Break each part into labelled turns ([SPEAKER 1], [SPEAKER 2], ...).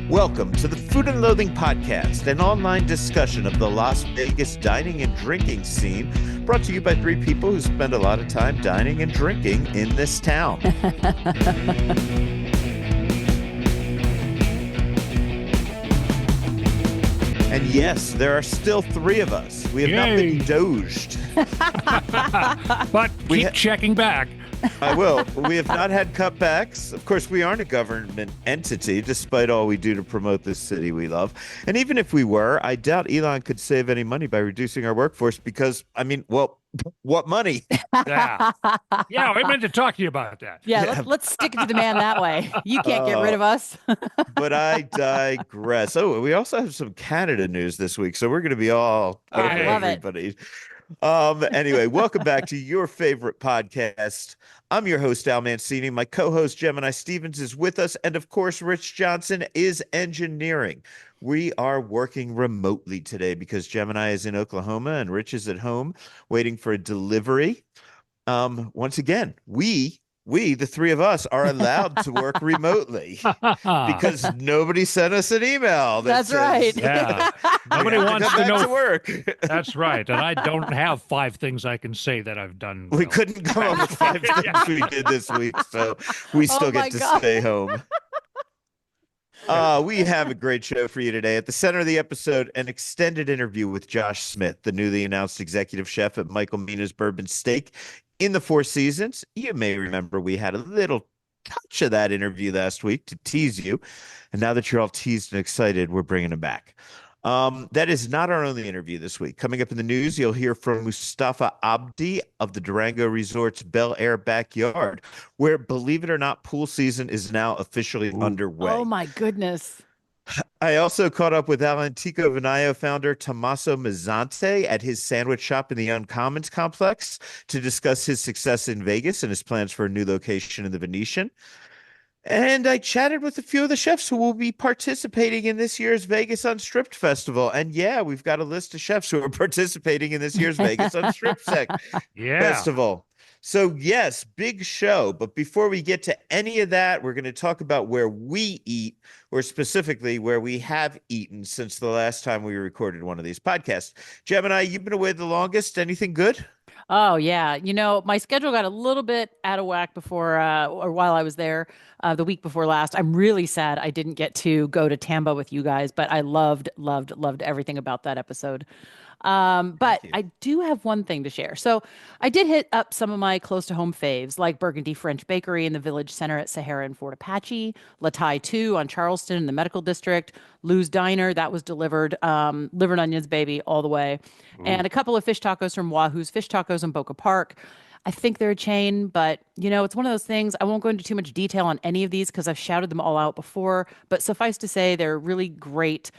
[SPEAKER 1] Welcome to the Food and Loathing Podcast, an online discussion of the Las Vegas dining and drinking scene, brought to you by three people who spend a lot of time dining and drinking in this town. And yes, there are still three of us. We have not been doged.
[SPEAKER 2] But keep checking back.
[SPEAKER 1] I will. We have not had cutbacks. Of course, we aren't a government entity, despite all we do to promote this city we love. And even if we were, I doubt Elon could save any money by reducing our workforce because, what money?
[SPEAKER 2] Yeah, I meant to talk to you about that.
[SPEAKER 3] Yeah. Let's stick it to the man that way. You can't get rid of us.
[SPEAKER 1] But I digress. Oh, we also have some Canada news this week, so we're going to be all over everybody. Anyway, welcome back to your favorite podcast. I'm your host, Al Mancini. My co-host, Gemini Stevens, is with us. And of course, Rich Johnson is engineering. We are working remotely today because Gemini is in Oklahoma and Rich is at home waiting for a delivery. Once again, we, the three of us, are allowed to work remotely because nobody sent us an email.
[SPEAKER 3] That's right.
[SPEAKER 2] Yeah. Nobody wants to know.
[SPEAKER 1] To work.
[SPEAKER 2] That's right. And I don't have 5 things I can say that I've done.
[SPEAKER 1] We couldn't come up with 5 things we did this week, so we still get to stay home. We have a great show for you today. At the center of the episode, an extended interview with Josh Smith, the newly announced executive chef at Michael Mina's Bourbon Steak in the Four Seasons. You may remember we had a little touch of that interview last week to tease you. And now that you're all teased and excited, we're bringing it back. That is not our only interview this week. Coming up in the news, you'll hear from Mustafa Abdi of the Durango Resort's Bel Air backyard, where, believe it or not, pool season is now officially underway.
[SPEAKER 3] Oh, my goodness.
[SPEAKER 1] I also caught up with All'Antico Vinaio founder Tommas Mazzante at his sandwich shop in the Uncommons complex to discuss his success in Vegas and his plans for a new location in the Venetian. And I chatted with a few of the chefs who will be participating in this year's Vegas Unstripped festival. And yeah, we've got a list of chefs who are participating in this year's Vegas Unstripped festival. So yes, big show. But before we get to any of that, we're going to talk about where we eat, or specifically where we have eaten since the last time we recorded one of these podcasts. Gemini, you've been away the longest. Anything good?
[SPEAKER 3] Oh, yeah. You know, my schedule got a little bit out of whack before or while I was there the week before last. I'm really sad I didn't get to go to Tampa with you guys, but I loved everything about that episode. But I do have one thing to share. So I did hit up some of my close to home faves, like Burgundy French Bakery in the Village Center at Sahara and Fort Apache, La Thai 2 on Charleston in the Medical District, Lou's Diner, that was delivered, liver and onions, baby, all the way. Ooh. And a couple of fish tacos from Wahoo's Fish Tacos in Boca Park. I think they're a chain, but, you know, it's one of those things. I won't go into too much detail on any of these because I've shouted them all out before, but suffice to say, they're really great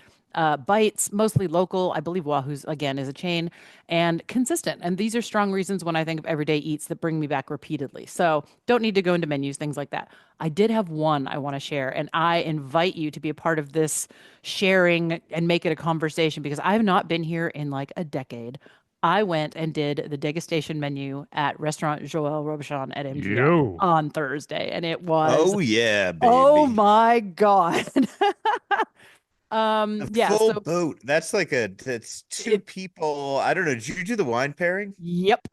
[SPEAKER 3] bites, mostly local. I believe Wahoo's, again, is a chain, and consistent. And these are strong reasons when I think of everyday eats that bring me back repeatedly. So don't need to go into menus, things like that. I did have one I want to share, and I invite you to be a part of this sharing and make it a conversation because I've not been here in like a decade. I went and did the degustation menu at restaurant Joel Robuchon at MGM on Thursday, and it was
[SPEAKER 1] oh yeah, baby.
[SPEAKER 3] Oh my God.
[SPEAKER 1] Full boat. That's like that's two people. I don't know. Did you do the wine pairing?
[SPEAKER 3] Yep.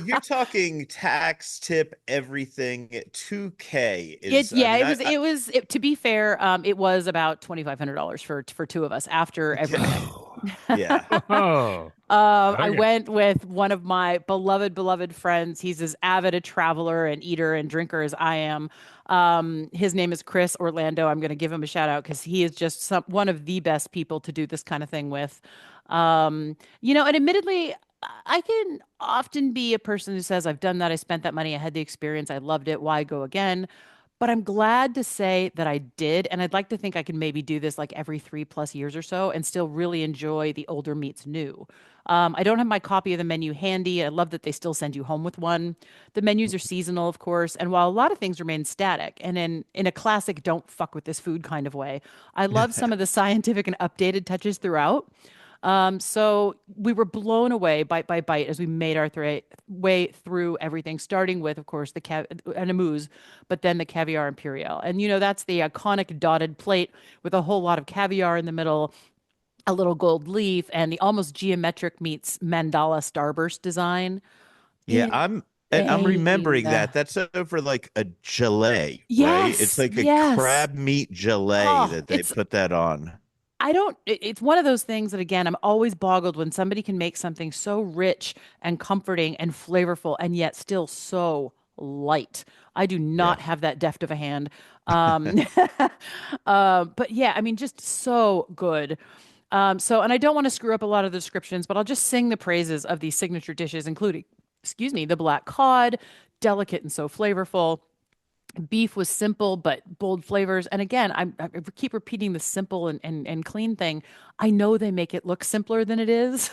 [SPEAKER 1] You're talking tax, tip, everything. $2,000 is.
[SPEAKER 3] It was. To be fair, it was about $2,500 for two of us after everything.
[SPEAKER 1] Yeah.
[SPEAKER 3] I went with one of my beloved friends. He's as avid a traveler and eater and drinker as I am. His name is Chris Orlando. I'm going to give him a shout out because he is just one of the best people to do this kind of thing with. And admittedly, I can often be a person who says, I've done that. I spent that money. I had the experience. I loved it. Why go again? But I'm glad to say that I did. And I'd like to think I can maybe do this like every 3+ years or so and still really enjoy the older meets new. I don't have my copy of the menu handy. I love that they still send you home with one. The menus are seasonal, of course. And while a lot of things remain static and in a classic don't fuck with this food kind of way, I love some of the scientific and updated touches throughout. So we were blown away bite by bite as we made our way through everything, starting with, of course, an amuse, but then the caviar imperial. And, that's the iconic dotted plate with a whole lot of caviar in the middle, a little gold leaf, and the almost geometric meets mandala starburst design.
[SPEAKER 1] Yeah, I'm remembering
[SPEAKER 3] Insane.
[SPEAKER 1] that. That's over like a gelée, right? It's
[SPEAKER 3] Yes,
[SPEAKER 1] like a
[SPEAKER 3] yes.
[SPEAKER 1] crab meat gelée
[SPEAKER 3] Oh,
[SPEAKER 1] that they put that on.
[SPEAKER 3] it's one of those things that, again, I'm always boggled when somebody can make something so rich and comforting and flavorful and yet still so light. I do
[SPEAKER 1] Yeah.
[SPEAKER 3] not have that deft of a hand. Um, but yeah, I mean, just so good. And I don't want to screw up a lot of the descriptions, but I'll just sing the praises of these signature dishes, including, excuse me, the black cod, delicate and so flavorful. Beef was simple but bold flavors. And again, I keep repeating the simple and clean thing. I know they make it look simpler than it is.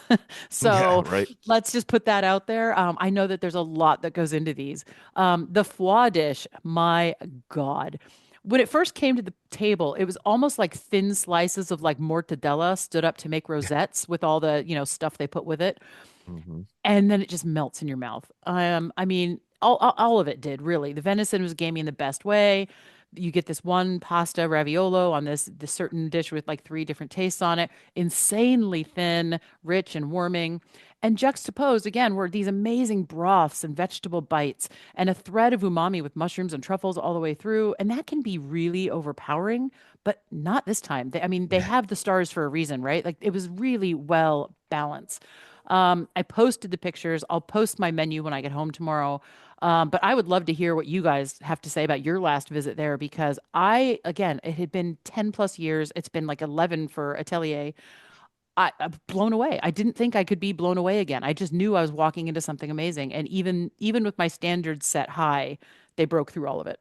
[SPEAKER 1] Yeah,
[SPEAKER 3] So
[SPEAKER 1] right.
[SPEAKER 3] let's just put that out there. I know that there's a lot that goes into these. The foie dish, my God. When it first came to the table, it was almost like thin slices of like mortadella stood up to make rosettes with all the, stuff they put with it.
[SPEAKER 1] Hmm.
[SPEAKER 3] And then it just melts in your mouth. I mean, all of it did really. The venison was gamey in the best way. You get this one pasta raviolo on this certain dish with like three different tastes on it, insanely thin, rich and warming. And juxtaposed again were these amazing broths and vegetable bites and a thread of umami with mushrooms and truffles all the way through. And that can be really overpowering, but not this time. I mean, they have the stars for a reason, right? Like it was really well balanced. I posted the pictures. I'll post my menu when I get home tomorrow. But I would love to hear what you guys have to say about your last visit there because again, it had been 10 plus years. It's been like 11 for Atelier. I'm blown away. I didn't think I could be blown away again. I just knew I was walking into something amazing. And even with my standards set high, they broke through all of it.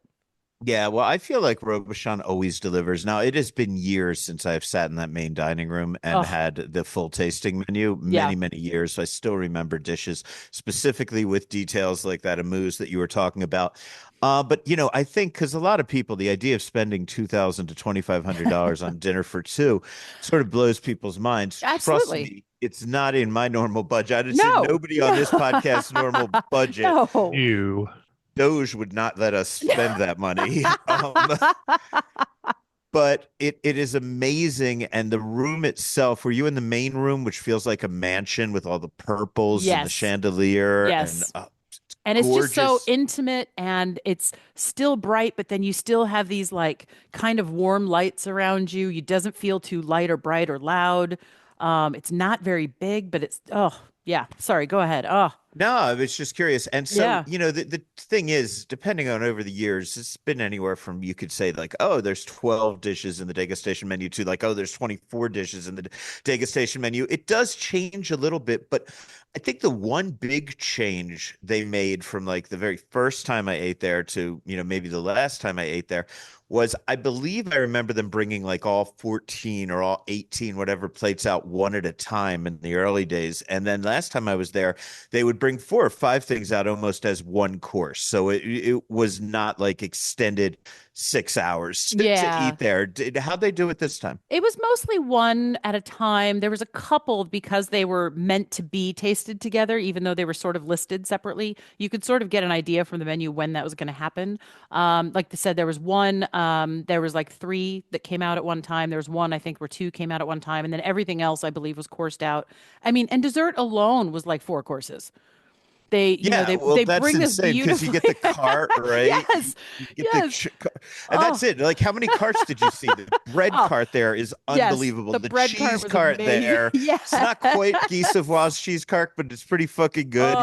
[SPEAKER 1] Yeah, well, I feel like Robuchon always delivers. Now, it has been years since I've sat in that main dining room and
[SPEAKER 3] Oh,
[SPEAKER 1] had the full tasting menu,
[SPEAKER 3] yeah.
[SPEAKER 1] many, many years. So I still remember dishes specifically with details like that amuse that you were talking about. But I think because a lot of people, the idea of spending $2,000 to $2,500 on dinner for two sort of blows people's minds. Trust
[SPEAKER 3] Absolutely.
[SPEAKER 1] me, it's not in my normal budget. I'd say
[SPEAKER 3] No,
[SPEAKER 1] nobody on this
[SPEAKER 3] no,
[SPEAKER 1] podcast's normal budget.
[SPEAKER 3] no.
[SPEAKER 2] You.
[SPEAKER 1] Doge would not let us spend that money. But it is amazing. And the room itself, were you in the main room, which feels like a mansion with all the purples and the
[SPEAKER 3] Yes,
[SPEAKER 1] chandelier and
[SPEAKER 3] yes. And it's just so
[SPEAKER 1] gorgeous?
[SPEAKER 3] intimate and it's still bright, but then you still have these like kind of warm lights around you. It doesn't feel too light or bright or loud. It's not very big, but oh, yeah. Sorry, go ahead. Oh,
[SPEAKER 1] No, I was just curious. And so,
[SPEAKER 3] yeah.
[SPEAKER 1] the thing is, depending on over the years, it's been anywhere from you could say like, oh, there's 12 dishes in the degustation menu to like, oh, there's 24 dishes in the degustation menu. It does change a little bit, but I think the one big change they made from like the very first time I ate there to, maybe the last time I ate there was I believe I remember them bringing like all 14 or all 18, whatever plates out one at a time in the early days. And then last time I was there, they would bring 4 or 5 things out almost as one course. So it was not like extended 6 hours to
[SPEAKER 3] Yeah.
[SPEAKER 1] eat there. How'd they do it this time?
[SPEAKER 3] It was mostly one at a time. There was a couple because they were meant to be tasted together, even though they were sort of listed separately. You could sort of get an idea from the menu when that was going to happen. Like they said, there was one, there was like three that came out at one time. There was one, I think, where two came out at one time. And then everything else, I believe, was coursed out. I mean, and dessert alone was like 4 courses. They,
[SPEAKER 1] Yeah, well,
[SPEAKER 3] they
[SPEAKER 1] that's
[SPEAKER 3] bring this
[SPEAKER 1] insane because you
[SPEAKER 3] beautifully.
[SPEAKER 1] get the cart, right? You,
[SPEAKER 3] Yes,
[SPEAKER 1] you get the
[SPEAKER 3] yes.
[SPEAKER 1] and
[SPEAKER 3] Oh,
[SPEAKER 1] that's it. Like, how many carts did you see? The bread
[SPEAKER 3] oh,
[SPEAKER 1] cart there is
[SPEAKER 3] yes.
[SPEAKER 1] unbelievable.
[SPEAKER 3] The
[SPEAKER 1] The
[SPEAKER 3] bread cart
[SPEAKER 1] cheese
[SPEAKER 3] was
[SPEAKER 1] cart
[SPEAKER 3] amazing.
[SPEAKER 1] there,
[SPEAKER 3] Yeah.
[SPEAKER 1] it's not quite Guy Savoy's cheese cart, but it's pretty fucking good,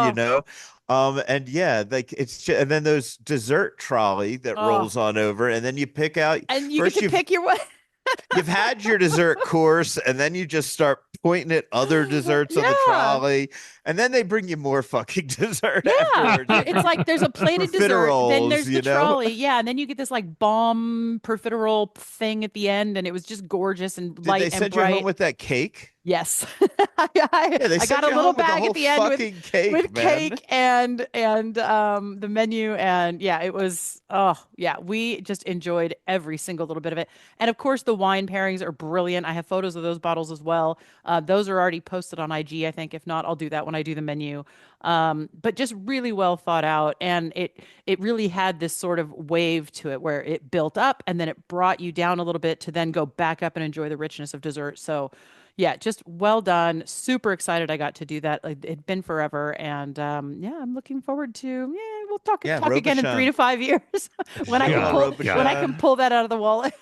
[SPEAKER 3] Oh,
[SPEAKER 1] And yeah, like and then those dessert trolley that
[SPEAKER 3] oh.
[SPEAKER 1] rolls on over, and then you pick out
[SPEAKER 3] And you get
[SPEAKER 1] first
[SPEAKER 3] to pick your way.
[SPEAKER 1] you've had your dessert course, and then you just start pointing at other desserts on the
[SPEAKER 3] Yeah.
[SPEAKER 1] trolley, and then they bring you more fucking dessert
[SPEAKER 3] Yeah.
[SPEAKER 1] afterwards
[SPEAKER 3] It's like there's a plated dessert, then
[SPEAKER 1] profiteroles,
[SPEAKER 3] there's the trolley. Yeah. And then you get this like bomb profiterole thing at the end. And it was just gorgeous and
[SPEAKER 1] Did they
[SPEAKER 3] light and
[SPEAKER 1] send you home
[SPEAKER 3] bright.
[SPEAKER 1] with that cake?
[SPEAKER 3] Yes. I,
[SPEAKER 1] Yeah, they
[SPEAKER 3] I got
[SPEAKER 1] sent
[SPEAKER 3] a
[SPEAKER 1] you
[SPEAKER 3] little
[SPEAKER 1] home with the
[SPEAKER 3] bag at
[SPEAKER 1] whole
[SPEAKER 3] the end with
[SPEAKER 1] fucking cake, man.
[SPEAKER 3] cake and the menu and yeah, it was oh yeah, we just enjoyed every single little bit of it. And of course the wine pairings are brilliant. I have photos of those bottles as well. Those are already posted on IG, I think. If not, I'll do that when I do the menu. But just really well thought out, and it really had this sort of wave to it where it built up and then it brought you down a little bit to then go back up and enjoy the richness of dessert. So yeah, just well done. Super excited I got to do that. Like, it'd been forever, and yeah, I'm looking forward to. Yeah, we'll talk again in 3 to 5 years when I can pull that out of the wallet.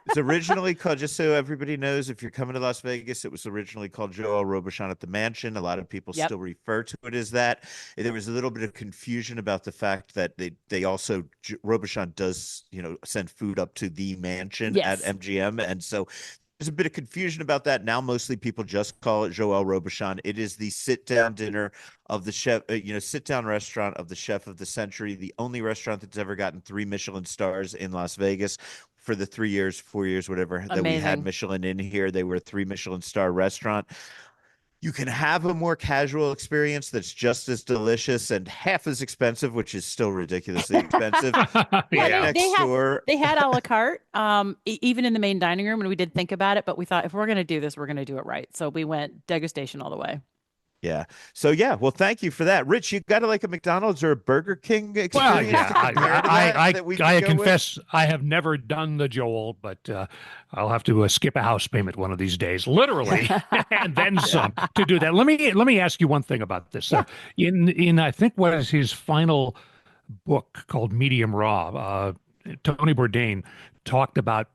[SPEAKER 1] It's originally called, just so everybody knows, if you're coming to Las Vegas, it was originally called Joel Robuchon at the Mansion. A lot of people still refer to it as that. There was a little bit of confusion about the fact that they also, Robuchon does, send food up to the mansion at MGM, and so there's a bit of confusion about that. Now, mostly people just call it Joel Robuchon. It is the sit-down dinner of the chef, sit-down restaurant of the chef of the century, the only restaurant that's ever gotten 3 Michelin stars in Las Vegas. For the 3 years, 4 years, whatever, that we had Michelin in here, they were a 3 Michelin star restaurant. You can have a more casual experience that's just as delicious and half as expensive, which is still ridiculously expensive.
[SPEAKER 3] They had a la carte, even in the main dining room, and we did think about it, but we thought if we're going to do this, we're going to do it right. So we went degustation all the way.
[SPEAKER 1] Yeah. So yeah. Well, thank you for that, Rich. You got a McDonald's or a Burger King experience?
[SPEAKER 2] Well, yeah. I confess I have never done the Joel, but I'll have to skip a house payment one of these days, literally, and then some to do that. Let me ask you one thing about this. In I think what is his final book called Medium Raw, Tony Bourdain talked about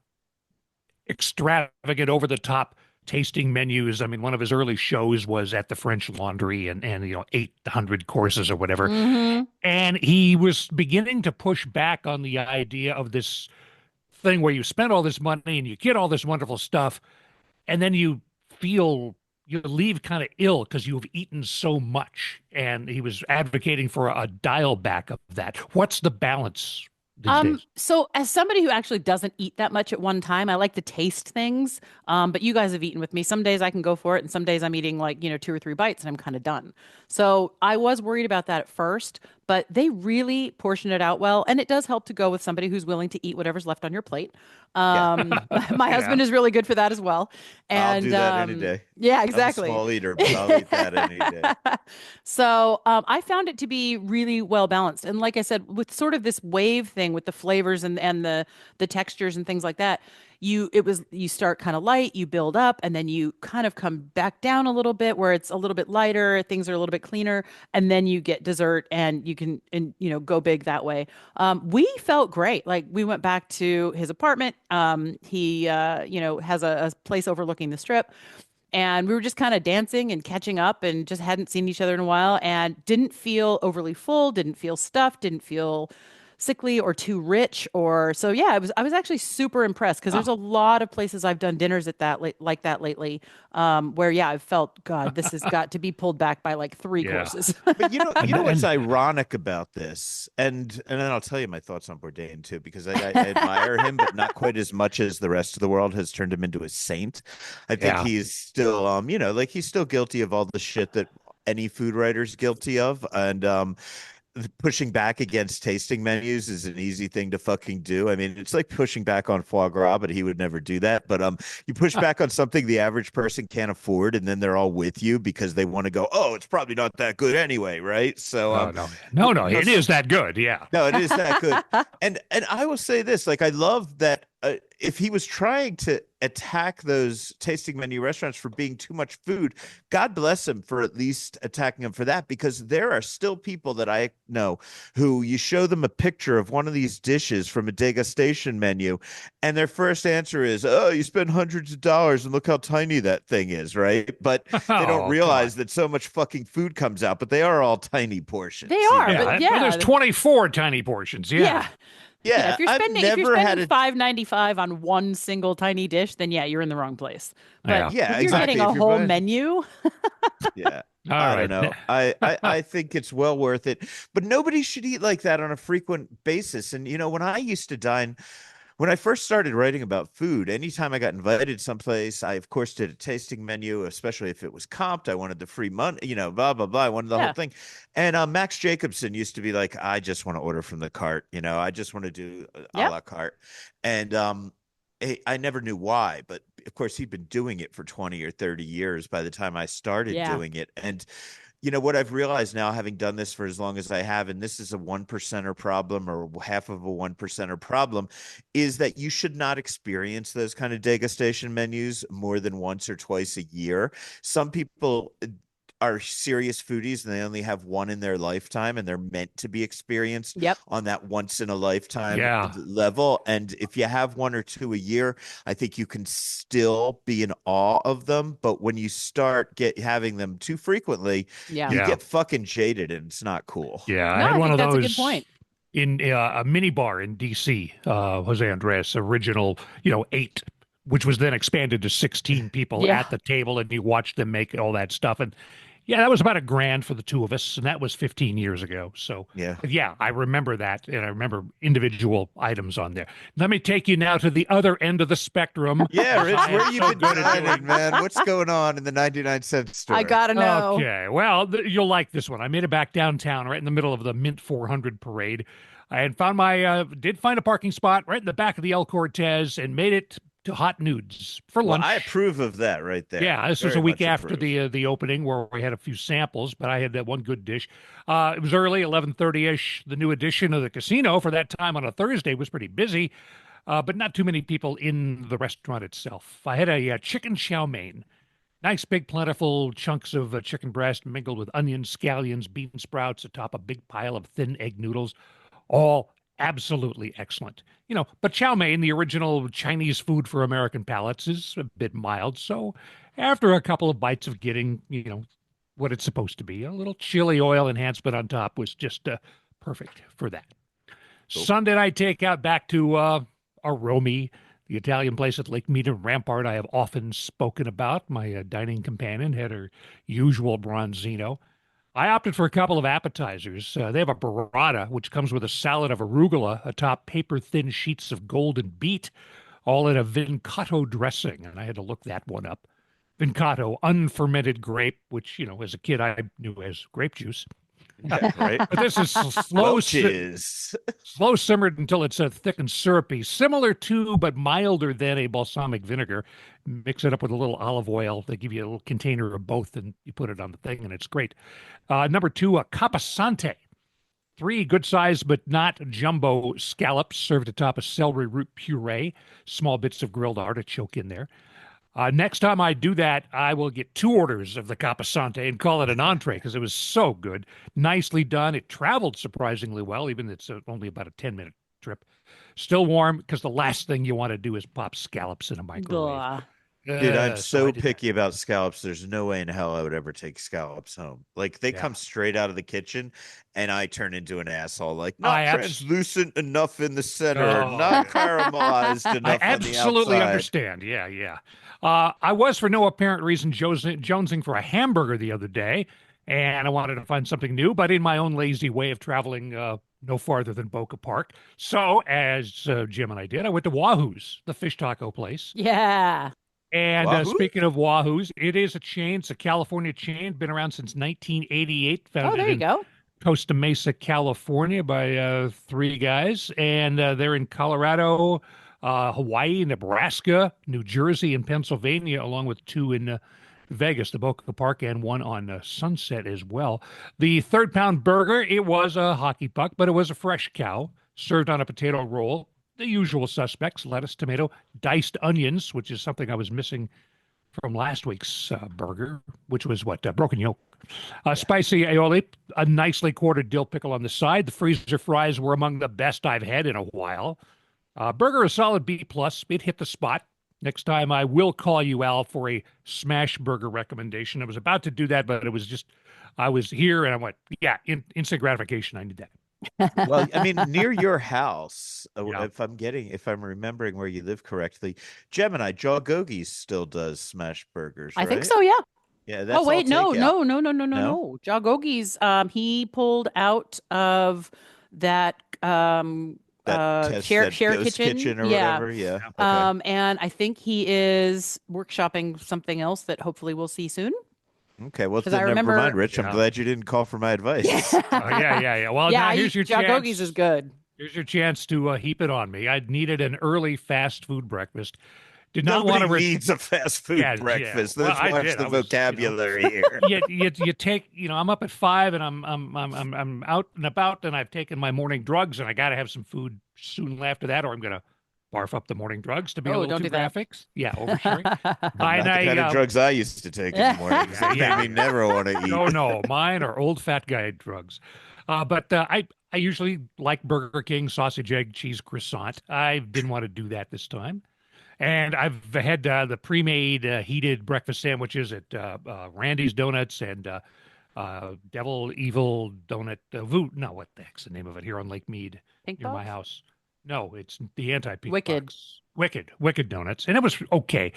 [SPEAKER 2] extravagant, over the top tasting menus. I mean, one of his early shows was at the French Laundry and 800 courses or whatever. Mm-hmm. And he was beginning to push back on the idea of this thing where you spend all this money and you get all this wonderful stuff, and then you leave kind of ill because you've eaten so much. And he was advocating for a dial back of that. What's the balance?
[SPEAKER 3] So as somebody who actually doesn't eat that much at one time, I like to taste things. But you guys have eaten with me. Some days I can go for it, and some days I'm eating 2 or 3 bites and I'm kind of done. So I was worried about that at first, but they really portion it out well. And it does help to go with somebody who's willing to eat whatever's left on your plate. My husband is really good for that as well. And
[SPEAKER 1] I'll do that any day.
[SPEAKER 3] Yeah, exactly.
[SPEAKER 1] I'm a small eater, but I'll eat that any day.
[SPEAKER 3] So I found it to be really well balanced. And like I said, with sort of this wave thing with the flavors and the textures and things like that, you start kind of light, you build up, and then you kind of come back down a little bit where it's a little bit lighter, things are a little bit cleaner, and then you get dessert and you can go big that way. We felt great. Like, we went back to his apartment. He has a place overlooking the Strip. And we were just kind of dancing and catching up and just hadn't seen each other in a while, and didn't feel overly full, didn't feel stuffed, didn't feel sickly or too rich. So yeah, I was actually super impressed, because there's a lot of places I've done dinners at that like that lately, where I've felt, God, this has got to be pulled back by 3 courses.
[SPEAKER 1] But you know what's ironic about this, and then I'll tell you my thoughts on Bourdain too, because I admire him, but not quite as much as the rest of the world has turned him into a saint. I think he's still he's still guilty of all the shit that any food writer's guilty of, and pushing back against tasting menus is an easy thing to fucking do. I mean, it's like pushing back on foie gras, but he would never do that. But you push back on something the average person can't afford, and then they're all with you because they want to go, oh, it's probably not that good anyway, right? So
[SPEAKER 2] no, it is that good. Yeah.
[SPEAKER 1] No, it is that good. And I will say this, I love that if he was trying to attack those tasting menu restaurants for being too much food, God bless him for at least attacking them for that, because there are still people that I know who you show them a picture of one of these dishes from a degustation menu, and their first answer is, oh, you spend hundreds of dollars and look how tiny that thing is, right? But they don't realize that so much fucking food comes out, but they are all tiny portions.
[SPEAKER 3] They are, but
[SPEAKER 2] there's 24 tiny portions. Yeah.
[SPEAKER 3] Yeah, if you're spending $5.95 on one single tiny dish, then you're in the wrong place. But if you're getting a whole menu,
[SPEAKER 1] I don't know. I think it's well worth it, but nobody should eat like that on a frequent basis. And when I used to dine, when I first started writing about food, anytime I got invited someplace, I of course did a tasting menu, especially if it was comped. I wanted the free money, blah, blah, blah. I wanted the whole thing. And Max Jacobson used to be like, I just want to order from the cart. I just want to do a la carte. And I never knew why, but of course, he'd been doing it for 20 or 30 years by the time I started
[SPEAKER 3] Yeah.
[SPEAKER 1] doing it. And what I've realized now, having done this for as long as I have, and this is a 1%er problem or half of a 1%er problem, is that you should not experience those kind of degustation menus more than once or twice a year. Some people are serious foodies and they only have one in their lifetime, and they're meant to be experienced on that once in a lifetime level. And if you have one or two a year, I think you can still be in awe of them. But when you start having them too frequently, you get fucking jaded, and it's not cool.
[SPEAKER 2] Yeah,
[SPEAKER 3] No,
[SPEAKER 2] I had one of
[SPEAKER 3] that's
[SPEAKER 2] those
[SPEAKER 3] a good point.
[SPEAKER 2] in a mini bar in DC, Jose Andres, original, 8, which was then expanded to 16 people at the table, and you watched them make all that stuff. And that was about $1,000 for the two of us, and that was 15 years ago. So I remember that, and I remember individual items on there. Let me take you now to the other end of the spectrum.
[SPEAKER 1] Yeah, Rich, where you been dining, man? What's going on in the 99-cent store?
[SPEAKER 3] I gotta know.
[SPEAKER 2] Okay, well, you'll like this one. I made it back downtown, right in the middle of the Mint 400 parade. I had found did find a parking spot right in the back of the El Cortez, and made it to Hot Nudes for lunch.
[SPEAKER 1] I approve of that right there.
[SPEAKER 2] Yeah, this was a week after the opening, where we had a few samples, but I had that one good dish. It was early, 11:30-ish. The new edition of the casino for that time on a Thursday was pretty busy, but not too many people in the restaurant itself. I had a chicken chow mein. Nice, big, plentiful chunks of chicken breast mingled with onions, scallions, bean sprouts atop a big pile of thin egg noodles, all absolutely excellent. But chow mein, the original Chinese food for American palates, is a bit mild. So after a couple of bites of getting, what it's supposed to be, a little chili oil enhancement on top was just perfect for that. Cool. Sunday night takeout back to Aromi, the Italian place at Lake Mead and Rampart I have often spoken about. My dining companion had her usual bronzino. I opted for a couple of appetizers. They have a burrata, which comes with a salad of arugula atop paper-thin sheets of golden beet, all in a vincato dressing, and I had to look that one up. Vincato, unfermented grape, which, as a kid I knew as grape juice.
[SPEAKER 1] Yeah, right.
[SPEAKER 2] But this is slow simmered until it's thick and syrupy, similar to but milder than a balsamic vinegar. Mix it up with a little olive oil. They give you a little container of both, and you put it on the thing, and it's great. Number 2, a capasante. 3 good size but not jumbo scallops served atop a celery root puree. Small bits of grilled artichoke in there. Next time I do that, I will get 2 orders of the capasante and call it an entree, because it was so good. Nicely done. It traveled surprisingly well, even though it's only about a 10-minute trip. Still warm, because the last thing you want to do is pop scallops in a microwave.
[SPEAKER 1] Dude, I'm so picky about scallops. There's no way in hell I would ever take scallops home. Like, they come straight out of the kitchen, and I turn into an asshole. Like, not translucent enough in the center, not caramelized enough
[SPEAKER 2] I
[SPEAKER 1] on the outside.
[SPEAKER 2] absolutely understand. Yeah. I was, for no apparent reason, jonesing for a hamburger the other day, and I wanted to find something new, but in my own lazy way of traveling no farther than Boca Park. So, as Jim and I did, I went to Wahoo's, the fish taco place.
[SPEAKER 3] Yeah.
[SPEAKER 2] And speaking of Wahoo's, it is a chain. It's a California chain, been around since 1988. Founded in Costa Mesa, California, by 3 guys. And they're in Colorado, Hawaii, Nebraska, New Jersey, and Pennsylvania, along with 2 in Vegas, the Boca Park, and 1 on Sunset as well. The 3rd-pound burger, it was a hockey puck, but it was a fresh cow, served on a potato roll. The usual suspects: lettuce, tomato, diced onions, which is something I was missing from last week's burger, which was broken yolk. Spicy aioli, a nicely quartered dill pickle on the side. The freezer fries were among the best I've had in a while. Burger, a solid B+. It hit the spot. Next time I will call you, Al, for a smash burger recommendation. I was about to do that, but it was just, I was here and I went, instant gratification. I need that.
[SPEAKER 1] Well, I mean, near your house, if I'm remembering where you live correctly, Gemini, Joe Gogies still does smash burgers, right?
[SPEAKER 3] I think so, yeah.
[SPEAKER 1] Yeah, that's
[SPEAKER 3] no. Joe Gogies, he pulled out of that share kitchen
[SPEAKER 1] or whatever. Yeah.
[SPEAKER 3] Okay. And I think he is workshopping something else that hopefully we'll see soon.
[SPEAKER 1] Okay, well, never mind, Rich. I'm glad you didn't call for my advice.
[SPEAKER 2] Yeah. Well, now here's your chance.
[SPEAKER 3] Gogies is good.
[SPEAKER 2] Here's your chance to heap it on me. I needed an early fast food breakfast. did not want
[SPEAKER 1] Nobody
[SPEAKER 2] to.
[SPEAKER 1] needs a fast food breakfast.
[SPEAKER 2] Well,
[SPEAKER 1] Let's watch the vocabulary here.
[SPEAKER 2] You take, I'm up at 5 and I'm out and about and I've taken my morning drugs and I got to have some food soon after that, or I'm gonna barf up the morning drugs to be a little too graphic. Yeah, oversharing.
[SPEAKER 1] Not the kind of drugs I used to take in the morning. I never want to eat.
[SPEAKER 2] No, mine are old fat guy drugs. But I usually like Burger King sausage, egg, cheese croissant. I didn't want to do that this time. And I've had the pre-made heated breakfast sandwiches at Randy's Donuts and Devil Evil Donut. No, what the heck's the name of it here on Lake Mead
[SPEAKER 3] Pink
[SPEAKER 2] near
[SPEAKER 3] Box?
[SPEAKER 2] my house? No, it's the anti-Pink
[SPEAKER 3] Wicked.
[SPEAKER 2] Box. Wicked Donuts. And it was okay.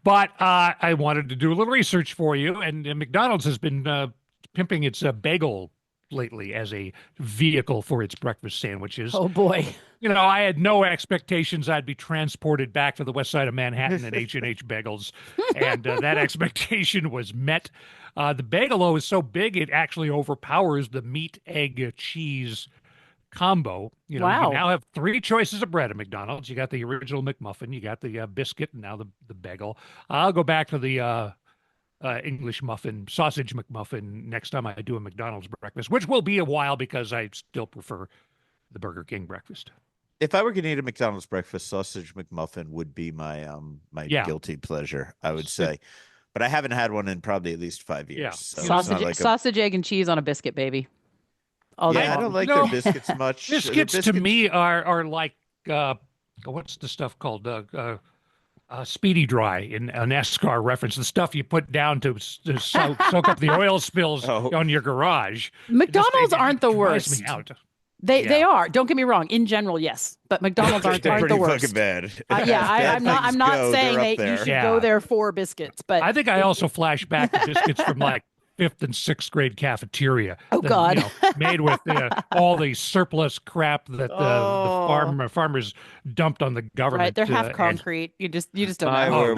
[SPEAKER 2] But I wanted to do a little research for you. And McDonald's has been pimping its bagel lately as a vehicle for its breakfast sandwiches.
[SPEAKER 3] Oh, boy.
[SPEAKER 2] I had no expectations I'd be transported back to the west side of Manhattan at H&H Bagels, and that expectation was met. The bagel is so big it actually overpowers the meat, egg, cheese combo. You now have 3 choices of bread at McDonald's. You got the original McMuffin, you got the biscuit, and now the bagel. I'll go back to the English muffin, sausage McMuffin next time I do a McDonald's breakfast, which will be a while because I still prefer the Burger King breakfast.
[SPEAKER 1] If I were going to eat a McDonald's breakfast, sausage McMuffin would be my guilty pleasure, I would say. But I haven't had one in probably at least 5 years.
[SPEAKER 2] Yeah.
[SPEAKER 1] So
[SPEAKER 3] sausage, egg, and cheese on a biscuit, baby.
[SPEAKER 1] I don't like their biscuits much.
[SPEAKER 2] Biscuits to me are like what's the stuff called? Speedy Dry in an NASCAR reference, the stuff you put down to soak up the oil spills on your garage.
[SPEAKER 3] McDonald's aren't the worst.
[SPEAKER 2] Me out.
[SPEAKER 3] They are. Don't get me wrong. In general, yes, but McDonald's aren't the worst.
[SPEAKER 1] Fucking bad.
[SPEAKER 3] I'm not saying that you should go there for biscuits, but
[SPEAKER 2] I think I also flash back to biscuits from like 5th and 6th grade cafeteria.
[SPEAKER 3] Oh, God.
[SPEAKER 2] Made with all the surplus crap that the farmers dumped on the government.
[SPEAKER 3] Right, they're half concrete. You just don't know.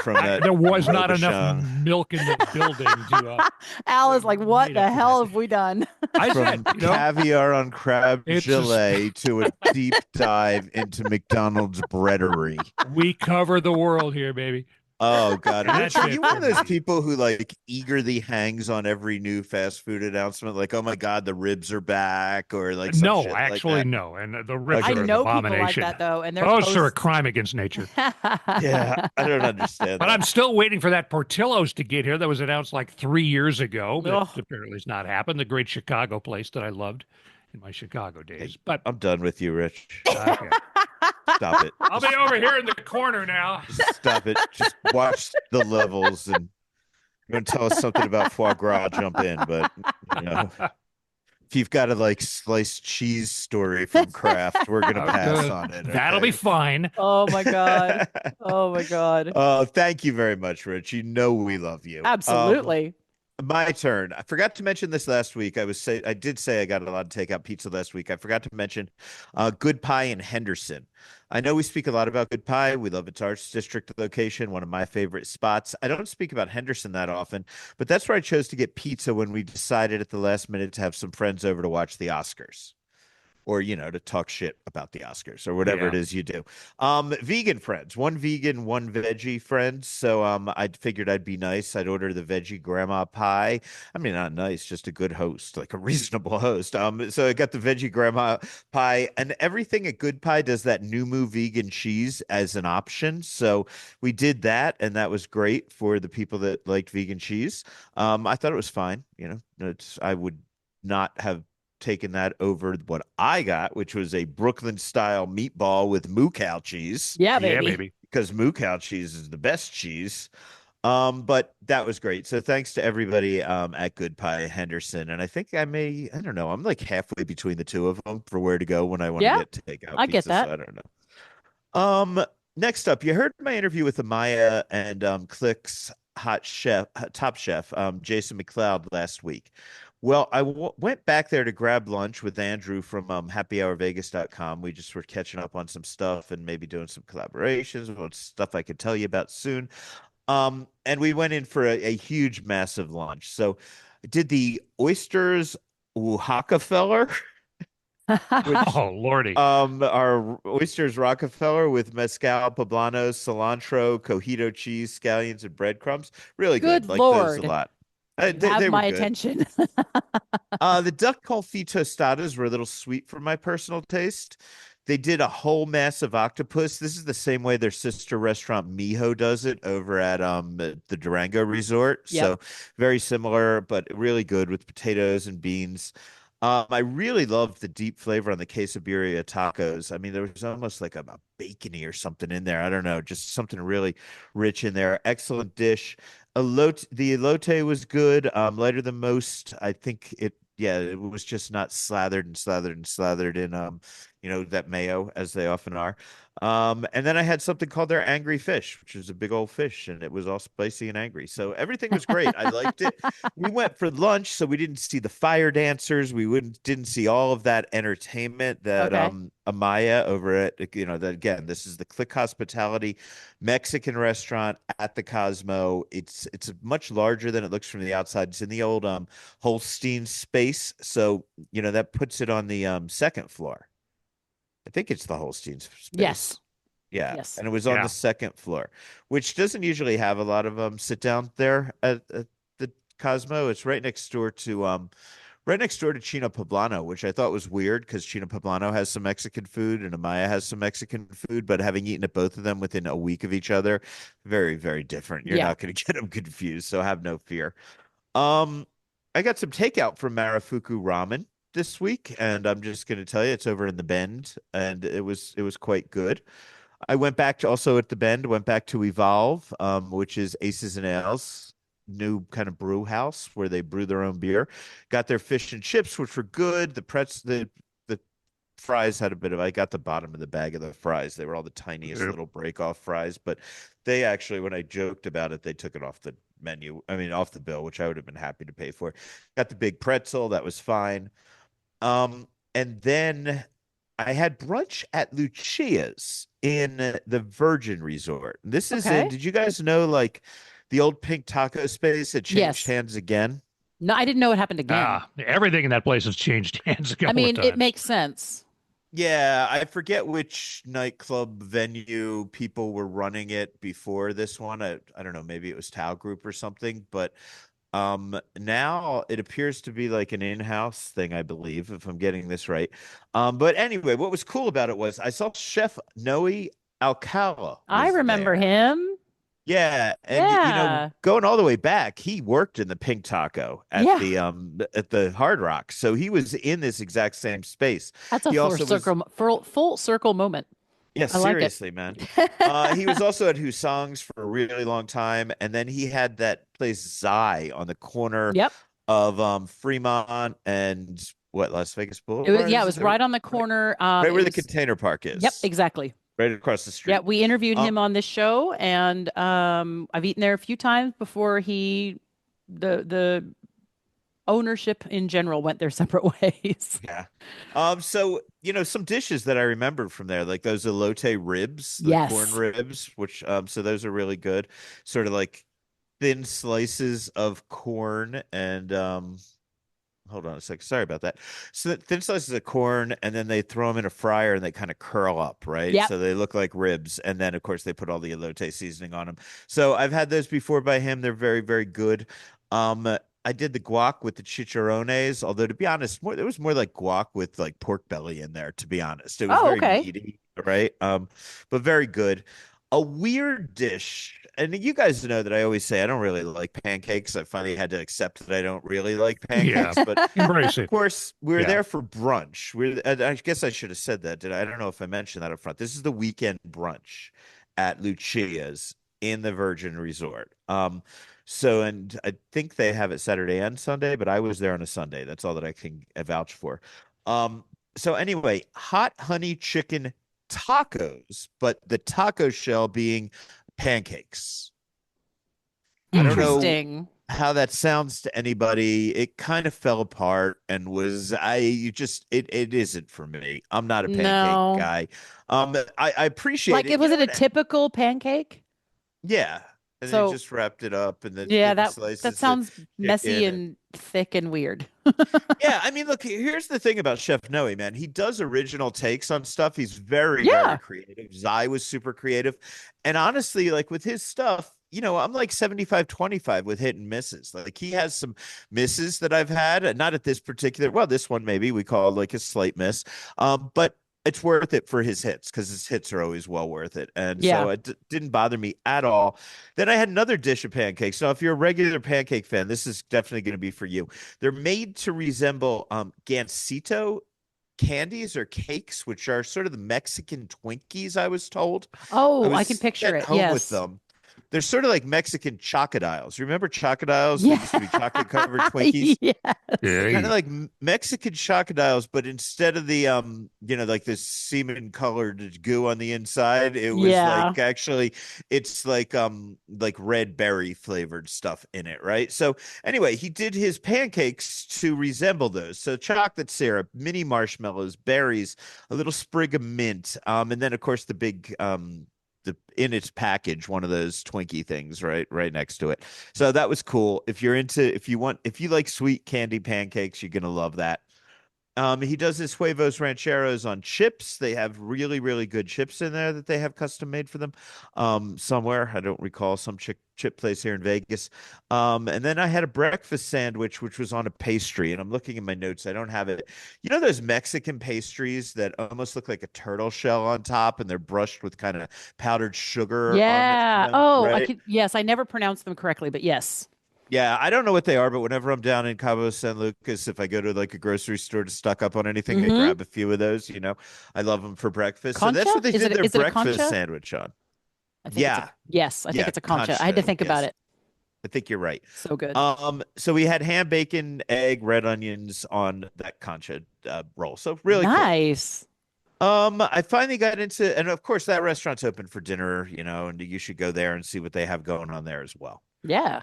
[SPEAKER 1] From that
[SPEAKER 2] there was not enough milk in the building to.
[SPEAKER 3] Al is like, what the hell have we done?
[SPEAKER 1] From caviar on crab gelée to a deep dive into McDonald's breadery.
[SPEAKER 2] We cover the world here, baby.
[SPEAKER 1] Oh God! Are you one of those people who like eagerly hangs on every new fast food announcement? Like, oh my God, the ribs are back, or like
[SPEAKER 2] no, actually no. And the ribs are an abomination.
[SPEAKER 3] People like that though, and
[SPEAKER 2] those are a crime against nature.
[SPEAKER 1] Yeah, I don't understand.
[SPEAKER 2] But I'm still waiting for that Portillo's to get here. That was announced like 3 years ago. That apparently has not happened. The great Chicago place that I loved in my Chicago days. But
[SPEAKER 1] I'm done with you, Rich.
[SPEAKER 2] Okay.
[SPEAKER 1] Stop it.
[SPEAKER 2] I'll be over here in the corner now.
[SPEAKER 1] Stop it. Just watch the levels, and you're going to tell us something about foie gras, jump in. But, if you've got a like sliced cheese story from Kraft, we're going to pass on it. Okay?
[SPEAKER 2] That'll be fine.
[SPEAKER 3] Oh, my God. Oh, my God.
[SPEAKER 1] Thank you very much, Rich. You know we love you.
[SPEAKER 3] Absolutely.
[SPEAKER 1] My turn. I forgot to mention this last week. I did say I got a lot of takeout pizza last week. I forgot to mention Good Pie in Henderson. I know we speak a lot about Good Pie. We love its Arts District location, one of my favorite spots. I don't speak about Henderson that often, but that's where I chose to get pizza when we decided at the last minute to have some friends over to watch the Oscars. Or, to talk shit about the Oscars or whatever it is you do. Vegan friends, one vegan, one veggie friend. So I figured I'd be nice. I'd order the veggie grandma pie. I mean, not nice, just a good host, like a reasonable host. So I got the veggie grandma pie, and everything at Good Pie does that Numu vegan cheese as an option. So we did that, and that was great for the people that liked vegan cheese. I thought it was fine. I would not have taken that over what I got, which was a Brooklyn style meatball with moo cow cheese.
[SPEAKER 3] Yeah, baby.
[SPEAKER 1] Because moo cow cheese is the best cheese. But that was great. So thanks to everybody at Good Pie Henderson. And I think I don't know, I'm like halfway between the two of them for where to go when I want to get takeout.
[SPEAKER 3] I get that.
[SPEAKER 1] So I don't know. Next up, you heard my interview with Amaya and Clique's top chef, Jason McLeod last week. Well, I went back there to grab lunch with Andrew from happyhourvegas.com. We just were catching up on some stuff and maybe doing some collaborations, stuff I could tell you about soon. And we went in for a huge, massive lunch. So I did the oysters Oaxaca feller. which
[SPEAKER 2] Oh, Lordy.
[SPEAKER 1] are oysters Rockefeller with mezcal, poblano, cilantro, cojito cheese, scallions, and breadcrumbs. Really good.
[SPEAKER 3] Good
[SPEAKER 1] Like those a
[SPEAKER 3] Lord.
[SPEAKER 1] lot.
[SPEAKER 3] You have
[SPEAKER 1] They were
[SPEAKER 3] my
[SPEAKER 1] good.
[SPEAKER 3] attention.
[SPEAKER 1] The duck confit tostadas were a little sweet for my personal taste. They did a whole massive octopus. This is the same way their sister restaurant Miho does it over at the Durango Resort.
[SPEAKER 3] Yep.
[SPEAKER 1] So very similar, but really good with potatoes and beans. I really loved the deep flavor on the quesabirria tacos. I mean, there was almost like a bacony or something in there. I don't know, just something really rich in there. Excellent dish. The elote was good, lighter than most. I think yeah, it was just not slathered and slathered and slathered in, that mayo as they often are. And then I had something called their angry fish, which is a big old fish, and it was all spicy and angry. So everything was great. I liked it. We went for lunch, so we didn't see the fire dancers. We wouldn't didn't see all of that entertainment that
[SPEAKER 3] Okay.
[SPEAKER 1] Amaya over at that again. This is the Clique Hospitality Mexican restaurant at the Cosmo. It's much larger than it looks from the outside. It's in the old Holstein space, so that puts it on the second floor. I think it's the Holstein space.
[SPEAKER 3] Yes.
[SPEAKER 1] Yeah.
[SPEAKER 3] Yes.
[SPEAKER 1] And it was on the second floor, which doesn't usually have a lot of sit down there at the Cosmo. It's right next door to Chino Poblano, which I thought was weird because Chino Poblano has some Mexican food and Amaya has some Mexican food, but having eaten at both of them within a week of each other, very, very different. You're not going to get them confused, so have no fear. I got some takeout from Marufuku Ramen this week, and I'm just going to tell you, it's over in the Bend, and it was quite good. I went back to also at the Bend, went back to Evolve, which is Aces and Ales, new kind of brew house where they brew their own beer. Got their fish and chips, which were good. The fries had a bit of, I got the bottom of the bag of the fries. They were all the tiniest little break off fries, but they actually, when I joked about it, they took it off the menu. I mean, off the bill, which I would have been happy to pay for. Got the big pretzel. That was fine. And then I had brunch at Lucia's in the Virgin Resort. This is
[SPEAKER 3] Okay.
[SPEAKER 1] did you guys know like the old pink taco space had changed
[SPEAKER 3] Yes.
[SPEAKER 1] hands again?
[SPEAKER 3] No, I didn't know it happened again.
[SPEAKER 2] Everything in that place has changed hands a couple
[SPEAKER 3] I mean,
[SPEAKER 2] of times.
[SPEAKER 3] it makes sense.
[SPEAKER 1] Yeah, I forget which nightclub venue people were running it before this one. I don't know, maybe it was Tao Group or something, but now it appears to be like an in-house thing, I believe, if I'm getting this right. But anyway, what was cool about it was I saw Chef Noe Alcala.
[SPEAKER 3] I remember him.
[SPEAKER 1] Yeah, and going all the way back, he worked in the Pink Taco at the Hard Rock, so he was in this exact same space.
[SPEAKER 3] That's a full circle moment.
[SPEAKER 1] Yeah, seriously, man. He was also at Husong's for a really long time, and then he had that place Zai on the corner of Fremont and Las Vegas Boulevard.
[SPEAKER 3] It was right on the corner,
[SPEAKER 1] right where the container park is.
[SPEAKER 3] Yep, exactly.
[SPEAKER 1] Right across the street.
[SPEAKER 3] Yeah, we interviewed him on this show, and I've eaten there a few times before the ownership in general went their separate ways.
[SPEAKER 1] Yeah. So, some dishes that I remembered from there, like those elote ribs, the corn ribs, which so those are really good. Sort of like thin slices of corn and hold on a second. Sorry about that. So thin slices of corn, and then they throw them in a fryer and they kind of curl up, right?
[SPEAKER 3] Yep.
[SPEAKER 1] So they look like ribs. And then, of course, they put all the elote seasoning on them. So I've had those before by him. They're very, very good. I did the guac with the chicharrones, although to be honest, there was more like guac with like pork belly in there, to be honest. It was very meaty, right? But very good. A weird dish, and you guys know that I always say I don't really like pancakes. I finally had to accept that I don't really like pancakes, but of course we were there for brunch. I guess I should have said that. I don't know if I mentioned that up front. This is the weekend brunch at Lucia's in the Virgin Resort. So, and I think they have it Saturday and Sunday, but I was there on a Sunday. That's all that I can vouch for. So anyway, hot honey chicken tacos, but the taco shell being pancakes. I don't know how that sounds to anybody. It kind of fell apart and it isn't for me. I'm not a pancake guy. I appreciate
[SPEAKER 3] it. Was it a typical pancake?
[SPEAKER 1] Yeah. And then he
[SPEAKER 3] So
[SPEAKER 1] just wrapped it up and then
[SPEAKER 3] yeah,
[SPEAKER 1] thin
[SPEAKER 3] that
[SPEAKER 1] slices of
[SPEAKER 3] sounds messy
[SPEAKER 1] chicken.
[SPEAKER 3] and thick and weird.
[SPEAKER 1] Yeah, I mean, look, here's the thing about Chef Noe, man. He does original takes on stuff. He's very, very
[SPEAKER 3] Yeah.
[SPEAKER 1] creative. Zai was super creative. And honestly, like with his stuff, I'm like 75-25 with hit and misses. Like he has some misses that I've had, not at this particular, well, this one maybe we call like a slight miss. But it's worth it for his hits because his hits are always well worth it. And
[SPEAKER 3] Yeah.
[SPEAKER 1] so it didn't bother me at all. Then I had another dish of pancakes. Now, if you're a regular pancake fan, this is definitely going to be for you. They're made to resemble Gansito candies or cakes, which are sort of the Mexican Twinkies, I was told. I
[SPEAKER 3] Oh, I can
[SPEAKER 1] was
[SPEAKER 3] picture
[SPEAKER 1] sent
[SPEAKER 3] it.
[SPEAKER 1] home with
[SPEAKER 3] Yes.
[SPEAKER 1] them. They're sort of like Mexican chocodiles. Remember chocodiles? They
[SPEAKER 3] Yeah.
[SPEAKER 1] used to be chocolate covered Twinkies.
[SPEAKER 3] Yes.
[SPEAKER 1] Kind of
[SPEAKER 2] Hey.
[SPEAKER 1] like Mexican chocodiles, but instead of the like this semen colored goo on the inside, it was
[SPEAKER 3] Yeah.
[SPEAKER 1] like actually it's like red berry flavored stuff in it, right? So anyway, he did his pancakes to resemble those. So chocolate syrup, mini marshmallows, berries, a little sprig of mint, and then of course the big in its package, one of those Twinkie things right next to it. So that was cool. If you like sweet candy pancakes, you're gonna love that. He does his huevos rancheros on chips. They have really, really good chips in there that they have custom made for them. Somewhere I don't recall, some chip place here in Vegas. And then I had a breakfast sandwich, which was on a pastry. And I'm looking in my notes. I don't have it. You know those Mexican pastries that almost look like a turtle shell on top, and they're brushed with kind of powdered sugar on
[SPEAKER 3] Yeah.
[SPEAKER 1] them,
[SPEAKER 3] Oh, I
[SPEAKER 1] right?
[SPEAKER 3] could. Yes, I never pronounced them correctly, but yes.
[SPEAKER 1] Yeah, I don't know what they are, but whenever I'm down in Cabo San Lucas, if I go to like a grocery store to stock up on anything, I
[SPEAKER 3] Mm-hmm.
[SPEAKER 1] grab a few of those. I love them for breakfast. So that's
[SPEAKER 3] Concha?
[SPEAKER 1] what they
[SPEAKER 3] Is
[SPEAKER 1] did
[SPEAKER 3] it?
[SPEAKER 1] their
[SPEAKER 3] Is it a
[SPEAKER 1] breakfast
[SPEAKER 3] concha?
[SPEAKER 1] sandwich on.
[SPEAKER 3] I think it's a.
[SPEAKER 1] Yeah,
[SPEAKER 3] Yes, I think
[SPEAKER 1] yeah,
[SPEAKER 3] it's a concha. I had to
[SPEAKER 1] concha.
[SPEAKER 3] think about
[SPEAKER 1] Yes,
[SPEAKER 3] it.
[SPEAKER 1] I think you're right.
[SPEAKER 3] So good.
[SPEAKER 1] So we had ham, bacon, egg, red onions on that concha roll. So really cool.
[SPEAKER 3] Nice.
[SPEAKER 1] I finally got into, and of course that restaurant's open for dinner, and you should go there and see what they have going on there as well.
[SPEAKER 3] Yeah.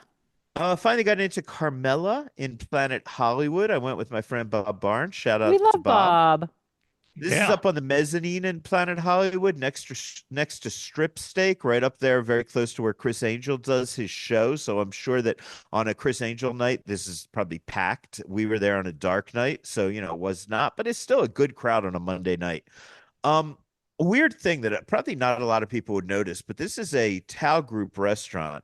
[SPEAKER 1] Finally got into Carmela in Planet Hollywood. I went with my friend Bob Barnes. Shout
[SPEAKER 3] We
[SPEAKER 1] out to
[SPEAKER 3] love
[SPEAKER 1] Bob.
[SPEAKER 3] Bob.
[SPEAKER 1] This is
[SPEAKER 2] Yeah.
[SPEAKER 1] up on the mezzanine in Planet Hollywood, next to Strip Steak, right up there, very close to where Chris Angel does his show. So I'm sure that on a Chris Angel night, this is probably packed. We were there on a dark night, so it was not, but it's still a good crowd on a Monday night. Um, a weird thing that probably not a lot of people would notice, but this is a Tao Group restaurant.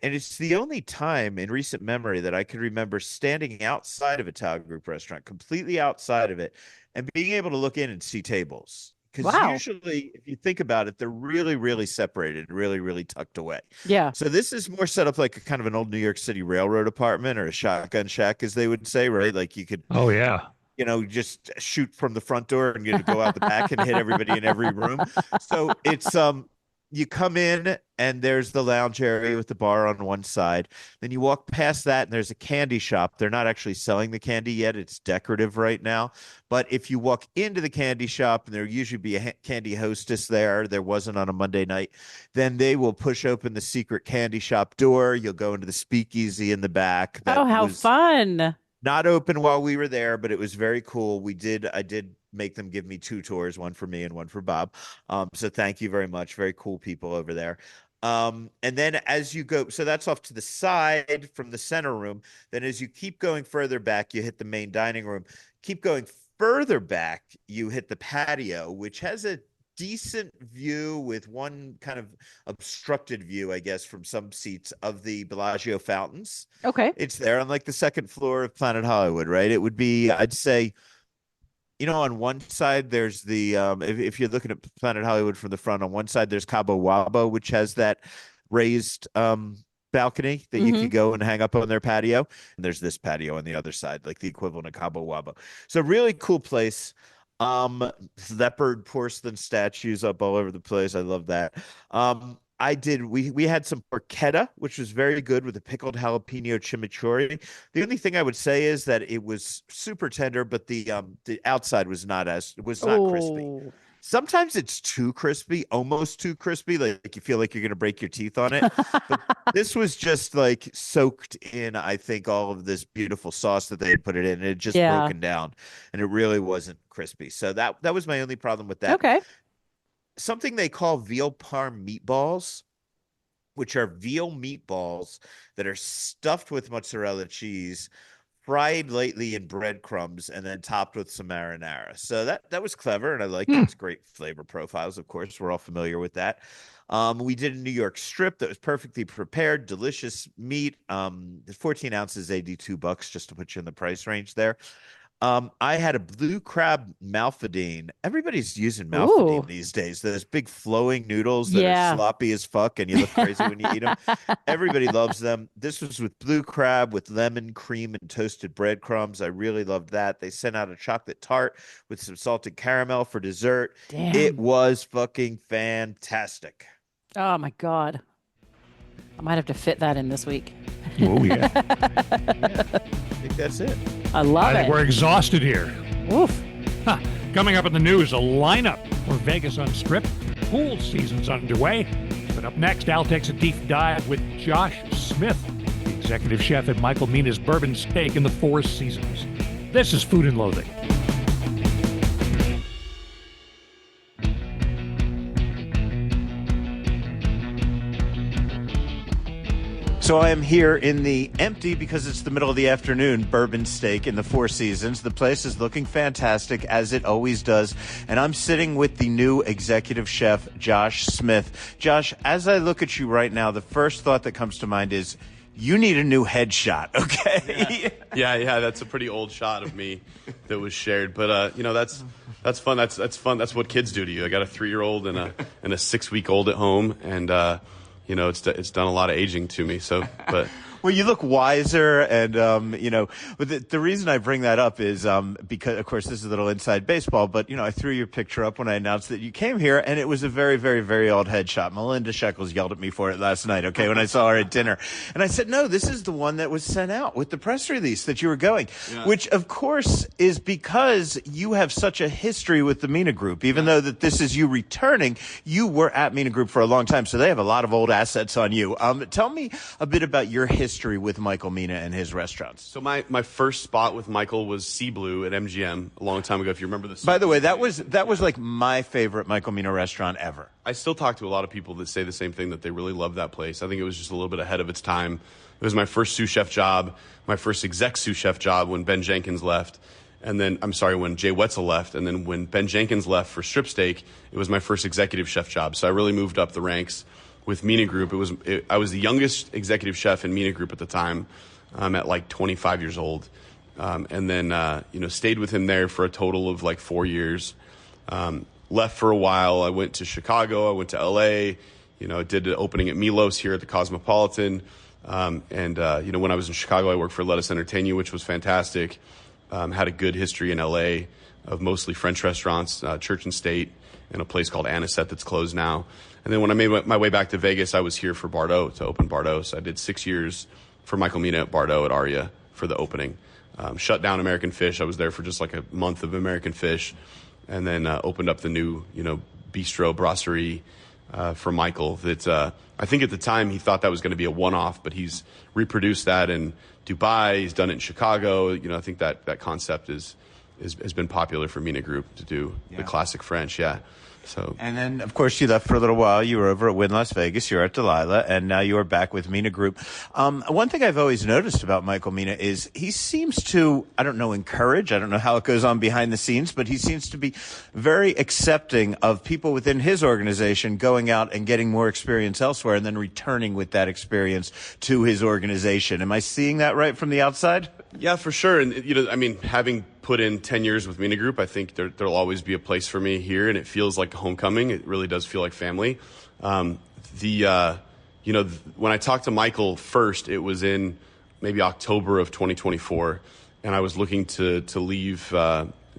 [SPEAKER 1] And it's the only time in recent memory that I can remember standing outside of a Tao Group restaurant, completely outside of it, and being able to look in and see tables. Because
[SPEAKER 3] Wow.
[SPEAKER 1] usually, if you think about it, they're really, really separated, really, really tucked away.
[SPEAKER 3] Yeah.
[SPEAKER 1] So this is more set up like a kind of an old New York City railroad apartment or a shotgun shack, as they would say, right? Like you could,
[SPEAKER 2] Oh yeah.
[SPEAKER 1] just shoot from the front door and you go out the back and hit everybody in every room. So it's you come in and there's the lounge area with the bar on one side. Then you walk past that and there's a candy shop. They're not actually selling the candy yet. It's decorative right now. But if you walk into the candy shop and there usually be a candy hostess there wasn't on a Monday night, then they will push open the secret candy shop door. You'll go into the speakeasy in the back.
[SPEAKER 3] Oh,
[SPEAKER 1] That
[SPEAKER 3] how
[SPEAKER 1] was
[SPEAKER 3] fun.
[SPEAKER 1] not open while we were there, but it was very cool. I did make them give me two tours, one for me and one for Bob. So thank you very much. Very cool people over there. And then as you go, so that's off to the side from the center room. Then as you keep going further back, you hit the main dining room. Keep going further back, you hit the patio, which has a decent view with one kind of obstructed view, I guess, from some seats of the Bellagio fountains.
[SPEAKER 3] Okay.
[SPEAKER 1] It's there on like the second floor of Planet Hollywood, right? It would be, I'd say, on one side there's the if you're looking at Planet Hollywood from the front, on one side there's Cabo Wabo, which has that raised balcony that you
[SPEAKER 3] Mm-hmm.
[SPEAKER 1] could go and hang up on their patio. And there's this patio on the other side, like the equivalent of Cabo Wabo. So really cool place. Leopard porcelain statues up all over the place. I love that. We had some porchetta, which was very good with a pickled jalapeno chimichurri. The only thing I would say is that it was super tender, but the outside was not crispy.
[SPEAKER 3] Oh.
[SPEAKER 1] Sometimes it's too crispy, almost too crispy, like you feel like you're gonna break your teeth on it. But this was just like soaked in, I think, all of this beautiful sauce that they had put it in. It had just
[SPEAKER 3] Yeah.
[SPEAKER 1] broken down, and it really wasn't crispy. So that was my only problem with that.
[SPEAKER 3] Okay.
[SPEAKER 1] Something they call veal parm meatballs, which are veal meatballs that are stuffed with mozzarella cheese, fried lightly in breadcrumbs, and then topped with some marinara. So that was clever, and I like it. It's great flavor profiles, of course. We're all familiar with that. We did a New York strip that was perfectly prepared, delicious meat. 14 ounces, $82, just to put you in the price range there. I had a blue crab malfadine. Everybody's using malfadine these days. Those big flowing noodles that are sloppy as fuck, and you look crazy when you eat them. Everybody loves them. This was with blue crab with lemon, cream, and toasted breadcrumbs. I really loved that. They sent out a chocolate tart with some salted caramel for dessert.
[SPEAKER 3] Damn.
[SPEAKER 1] It was fucking fantastic.
[SPEAKER 3] Oh my God. I might have to fit that in this week.
[SPEAKER 2] Oh, yeah.
[SPEAKER 1] I think that's it.
[SPEAKER 3] I love it.
[SPEAKER 2] We're exhausted here.
[SPEAKER 3] Oof.
[SPEAKER 2] Coming up in the news, a lineup for Vegas Unstripped. Pool season's underway. But up next, Al takes a deep dive with Josh Smith, the executive chef at Michael Mina's Bourbon Steak in the Four Seasons. This is Food and Loathing.
[SPEAKER 1] So I am here in the empty, because it's the middle of the afternoon, Bourbon Steak in the Four Seasons. The place is looking fantastic, as it always does. And I'm sitting with the new executive chef, Josh Smith. Josh, as I look at you right now, the first thought that comes to mind is, you need a new headshot, okay?
[SPEAKER 4] Yeah, that's a pretty old shot of me that was shared. But, that's fun. That's fun. That's what kids do to you. I got a 3-year-old and a 6-week-old at home, and it's done a lot of aging to me. So, but
[SPEAKER 1] Well, you look wiser, and but the reason I bring that up is because, of course, this is a little inside baseball. But I threw your picture up when I announced that you came here, and it was a very, very, very old headshot. Melinda Shekels yelled at me for it last night. Okay, when I saw her at dinner, and I said, "No, this is the one that was sent out with the press release that you were going," which, of course, is because you have such a history with the Mina Group. Even though that this is you returning, you were at Mina Group for a long time, so they have a lot of old assets on you. Tell me a bit about your history with Michael Mina and his restaurants.
[SPEAKER 4] So my first spot with Michael was Sea Blue at MGM a long time ago, if you remember this.
[SPEAKER 1] By the way, that was like my favorite Michael Mina restaurant ever.
[SPEAKER 4] I still talk to a lot of people that say the same thing, that they really love that place. I think it was just a little bit ahead of its time. It was my first sous chef job, my first exec sous chef job when Ben Jenkins left. And then, when Jay Wetzel left. And then when Ben Jenkins left for Strip Steak, it was my first executive chef job. So I really moved up the ranks with Mina Group. I was the youngest executive chef in Mina Group at the time, at like 25 years old. And then, stayed with him there for a total of like 4 years. Left for a while. I went to Chicago. I went to LA. Did an opening at Milos here at the Cosmopolitan. When I was in Chicago, I worked for Let Us Entertain You, which was fantastic. Had a good history in LA of mostly French restaurants, Church and Steve, and a place called Anisette that's closed now. And then when I made my way back to Vegas, I was here for Bardot, to open Bardot. So I did 6 years for Michael Mina at Bardot at Aria for the opening. Shut down American Fish. I was there for just like a month of American Fish, and then opened up the new, bistro brasserie for Michael. That I think at the time he thought that was going to be a one-off, but he's reproduced that in Dubai. He's done it in Chicago. I think that concept has been popular for Mina Group to do the classic French. Yeah. So. And
[SPEAKER 1] then, of course, you left for a little while. You were over at Wynn Las Vegas. You're at Delilah, and now you are back with Mina Group. One thing I've always noticed about Michael Mina is he seems to, encourage. I don't know how it goes on behind the scenes, but he seems to be very accepting of people within his organization going out and getting more experience elsewhere and then returning with that experience to his organization. Am I seeing that right from the outside?
[SPEAKER 4] Yeah, for sure. And, having put in 10 years with Mina Group, I think there'll always be a place for me here, and it feels like a homecoming. It really does feel like family. When I talked to Michael first, it was in maybe October of 2024, and I was looking to leave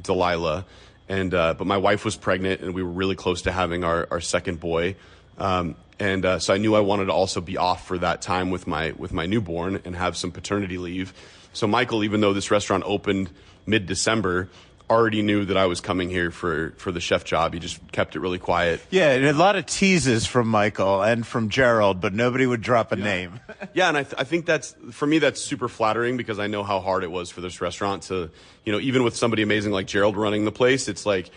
[SPEAKER 4] Delilah, but my wife was pregnant, and we were really close to having our second boy. So I knew I wanted to also be off for that time with my newborn and have some paternity leave. So Michael, even though this restaurant opened mid-December, already knew that I was coming here for the chef job. He just kept it really quiet.
[SPEAKER 1] Yeah, and a lot of teases from Michael and from Gerald, but nobody would drop a name.
[SPEAKER 4] Yeah, and I think that's super flattering, because I know how hard it was for this restaurant to, even with somebody amazing like Gerald running the place, it's like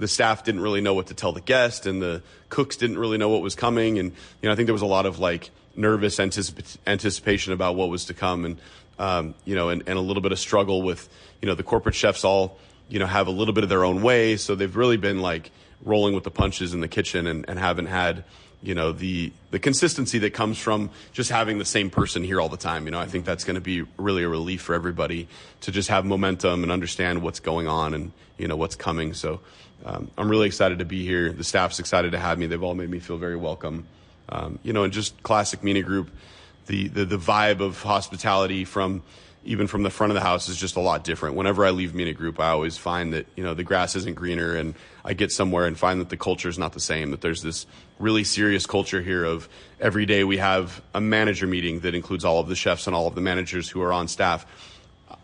[SPEAKER 4] the staff didn't really know what to tell the guest, and the cooks didn't really know what was coming. And, I think there was a lot of like nervous anticipation about what was to come. And, and a little bit of struggle with, the corporate chefs all, have a little bit of their own way. So they've really been like rolling with the punches in the kitchen and haven't had, the consistency that comes from just having the same person here all the time. I think that's going to be really a relief for everybody to just have momentum and understand what's going on and, what's coming. So I'm really excited to be here. The staff's excited to have me. They've all made me feel very welcome. And just classic Mina Group, the vibe of hospitality even from the front of the house is just a lot different. Whenever I leave Mina Group, I always find that, the grass isn't greener, and I get somewhere and find that the culture is not the same, that there's this really serious culture here of every day we have a manager meeting that includes all of the chefs and all of the managers who are on staff.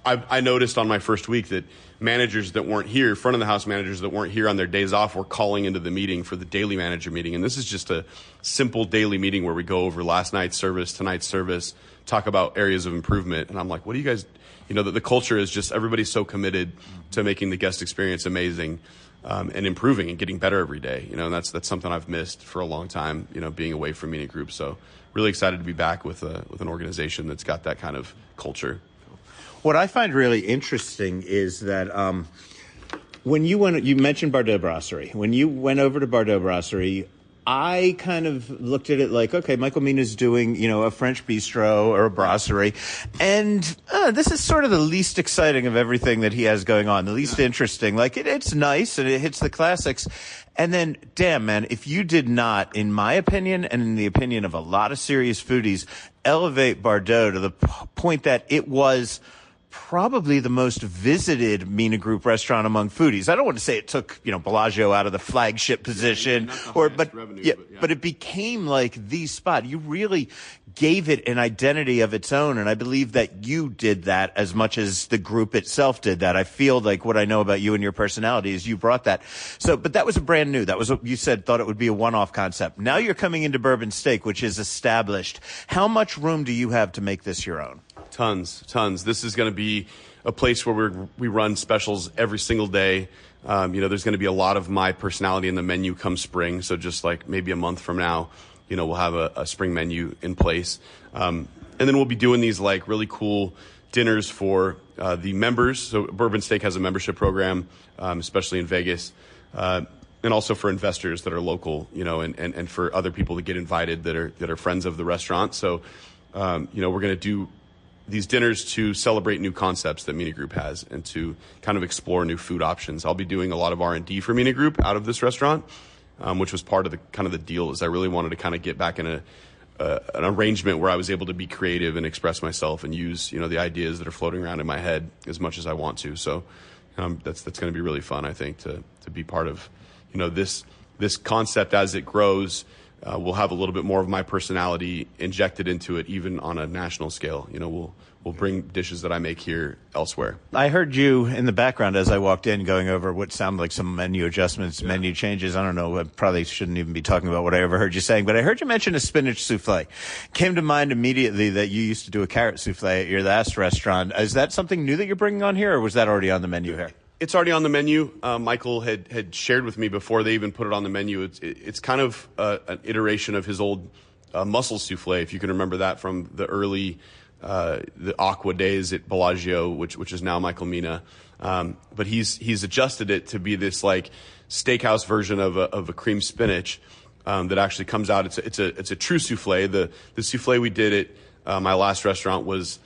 [SPEAKER 4] I noticed on my first week that managers that weren't here, front of the house managers that weren't here on their days off, were calling into the meeting for the daily manager meeting. And this is just a simple daily meeting where we go over last night's service, tonight's service, talk about areas of improvement. And I'm like, what do you guys, the culture is just, everybody's so committed to making the guest experience amazing, and improving and getting better every day. And that's something I've missed for a long time, being away from Mina Group. So really excited to be back with an organization that's got that kind of culture.
[SPEAKER 1] What I find really interesting is that when you mentioned Bardot Brasserie. When you went over to Bardot Brasserie, I kind of looked at it like, okay, Michael Mina's doing, a French bistro or a brasserie. And this is sort of the least exciting of everything that he has going on, the least interesting. Like, it's nice and it hits the classics. And then, damn, man, if you did not, in my opinion and in the opinion of a lot of serious foodies, elevate Bardot to the point that it was probably the most visited Mina Group restaurant among foodies. I don't want to say it took, Bellagio out of the flagship position, but it became like the spot. You really gave it an identity of its own, and I believe that you did that as much as the group itself did that. I feel like what I know about you and your personality is you brought that. So, but that was a brand new. That was what you said, thought it would be a one-off concept. Now you're coming into Bourbon Steak, which is established. How much room do you have to make this your own?
[SPEAKER 4] Tons. This is going to be a place where we run specials every single day. There's going to be a lot of my personality in the menu come spring. So just like maybe a month from now, we'll have a spring menu in place. And then we'll be doing these like really cool dinners for the members. So Bourbon Steak has a membership program, especially in Vegas. And also for investors that are local, and for other people to get invited that are friends of the restaurant. So, we're going to do these dinners to celebrate new concepts that Mina Group has and to kind of explore new food options. I'll be doing a lot of R&D for Mina Group out of this restaurant, which was part of the deal. Is I really wanted to kind of get back in an arrangement where I was able to be creative and express myself and use the ideas that are floating around in my head as much as I want to. So that's going to be really fun, I think, to be part of this concept as it grows. We'll have a little bit more of my personality injected into it, even on a national scale. We'll bring dishes that I make here elsewhere.
[SPEAKER 1] I heard you in the background as I walked in going over what sounded like some menu adjustments, menu changes. I don't know. I probably shouldn't even be talking about what I overheard you saying, but I heard you mention a spinach souffle. Came to mind immediately that you used to do a carrot souffle at your last restaurant. Is that something new that you're bringing on here, or was that already on the menu here?
[SPEAKER 4] It's already on the menu. Michael had shared with me before they even put it on the menu. It's kind of an iteration of his old mussel souffle, if you can remember that from the early the Aqua days at Bellagio, which is now Michael Mina. But he's adjusted it to be this like steakhouse version of a cream spinach that actually comes out. It's a true souffle. The souffle we did at my last restaurant was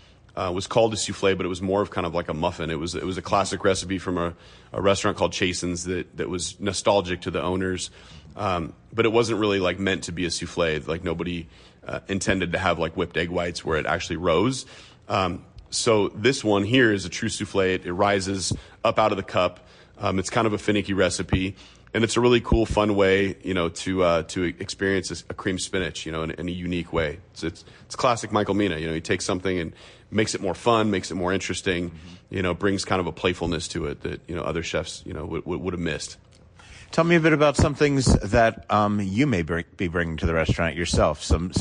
[SPEAKER 4] called a souffle, but it was more of kind of like a muffin. It was a classic recipe from a restaurant called Chasen's that was nostalgic to the owners. But it wasn't really like meant to be a souffle. Like nobody intended to have like whipped egg whites where it actually rose. So this one here is a true souffle. It rises up out of the cup. It's kind of a finicky recipe. And it's a really cool, fun way, to experience a cream spinach, in a unique way. So it's classic Michael Mina. He takes something and makes it more fun, makes it more interesting, brings kind of a playfulness to it that, other chefs, would have missed.
[SPEAKER 1] Tell me a bit about some things that you may be bringing to the restaurant yourself, some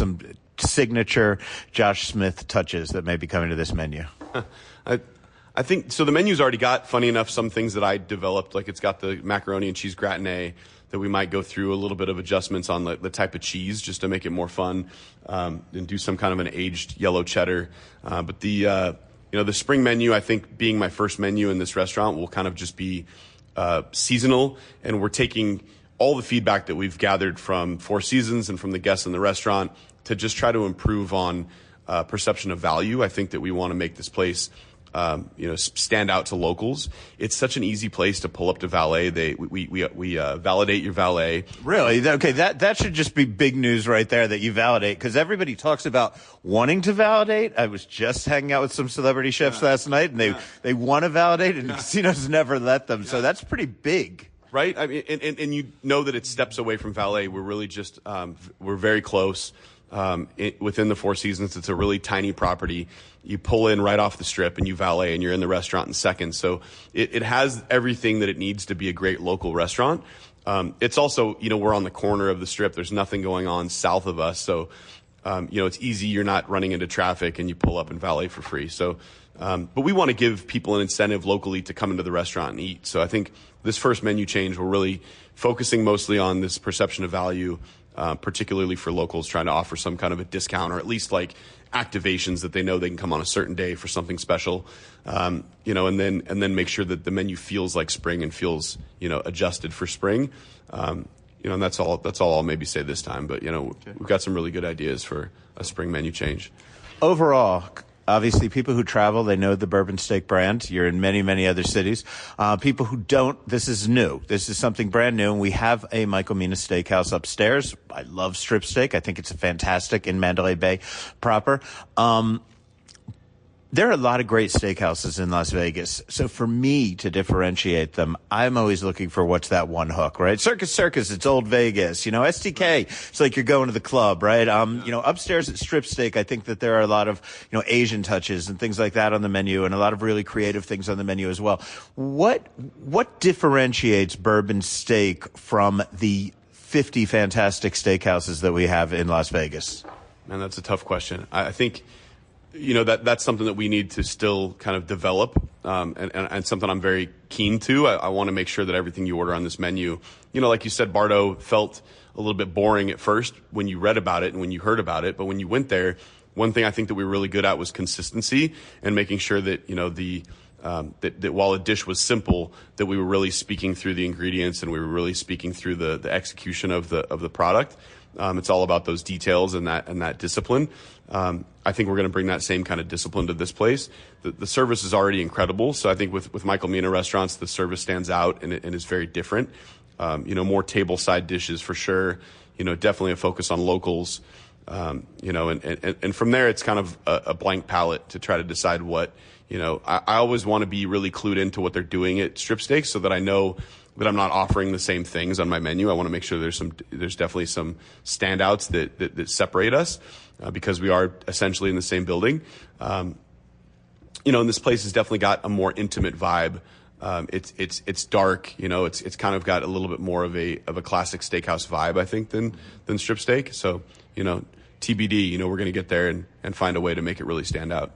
[SPEAKER 1] signature Josh Smith touches that may be coming to this menu.
[SPEAKER 4] I I think so. The menu's already got, funny enough, some things that I developed. Like it's got the macaroni and cheese gratinée that we might go through a little bit of adjustments on the type of cheese just to make it more fun, and do some kind of an aged yellow cheddar. But the spring menu, I think, being my first menu in this restaurant, will kind of just be seasonal, and we're taking all the feedback that we've gathered from Four Seasons and from the guests in the restaurant to just try to improve on perception of value. I think that we want to make this place stand out to locals. It's such an easy place to pull up to valet. We validate your valet.
[SPEAKER 1] Really? Okay, that should just be big news right there that you validate, because everybody talks about wanting to validate. I was just hanging out with some celebrity chefs last night, and they want to validate, and casinos never let them. So that's pretty big.
[SPEAKER 4] Right? I mean, and you know that it's steps away from valet. We're really just, we're very close. Within the Four Seasons, it's a really tiny property. You pull in right off the strip and you valet, and you're in the restaurant in seconds. So it has everything that it needs to be a great local restaurant. It's also, we're on the corner of the strip. There's nothing going on south of us. So, it's easy. You're not running into traffic, and you pull up and valet for free. So, but we want to give people an incentive locally to come into the restaurant and eat. So I think this first menu change, we're really focusing mostly on this perception of value, particularly for locals, trying to offer some kind of a discount, or at least like activations that they know they can come on a certain day for something special, and then make sure that the menu feels like spring and feels, adjusted for spring. And that's all I'll maybe say this time, but we've got some really good ideas for a spring menu change.
[SPEAKER 1] Overall, obviously, people who travel, they know the Bourbon Steak brand. You're in many, many other cities. People who don't, this is new. This is something brand new. And we have a Michael Mina steakhouse upstairs. I love strip steak. I think it's fantastic in Mandalay Bay proper. There are a lot of great steakhouses in Las Vegas. So for me to differentiate them, I'm always looking for what's that one hook, right? Circus, it's old Vegas. STK, it's like you're going to the club, right? Upstairs at Strip Steak, I think that there are a lot of, Asian touches and things like that on the menu, and a lot of really creative things on the menu as well. What differentiates Bourbon Steak from the 50 fantastic steakhouses that we have in Las Vegas?
[SPEAKER 4] Man, that's a tough question. I think that's something that we need to still kind of develop, and something I'm very keen to. I want to make sure that everything you order on this menu, like you said, Bardo felt a little bit boring at first when you read about it and when you heard about it. But when you went there, one thing I think that we were really good at was consistency, and making sure that, that while a dish was simple, that we were really speaking through the ingredients, and we were really speaking through the execution of the product. It's all about those details and that discipline. I think we're going to bring that same kind of discipline to this place. The service is already incredible. So I think with Michael Mina restaurants, the service stands out and is very different. More table side dishes for sure. Definitely a focus on locals. And from there, it's kind of a blank palette to try to decide what, I always want to be really clued into what they're doing at Strip Steak, so that I know that I'm not offering the same things on my menu. I want to make sure there's definitely some standouts that separate us, because we are essentially in the same building. And this place has definitely got a more intimate vibe. It's dark, it's kind of got a little bit more of a classic steakhouse vibe, I think, than Strip Steak. So, TBD, we're going to get there and find a way to make it really stand out.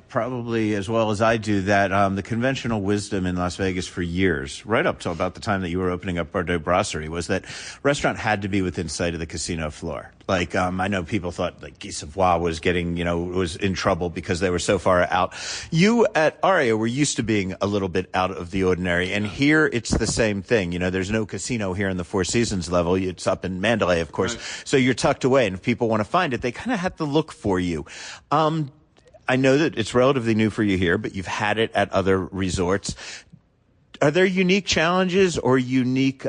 [SPEAKER 1] Probably as well as I do, that the conventional wisdom in Las Vegas for years, right up till about the time that you were opening up Bordeaux Brasserie, was that restaurant had to be within sight of the casino floor. Like, I know people thought like Guy Savoy was getting, was in trouble because they were so far out. You at Aria were used to being a little bit out of the ordinary, and here it's the same thing. There's no casino here in the Four Seasons level. It's up in Mandalay, of course. Right. So you're tucked away, and if people want to find it, they kind of have to look for you. I know that it's relatively new for you here, but you've had it at other resorts. Are there unique challenges or unique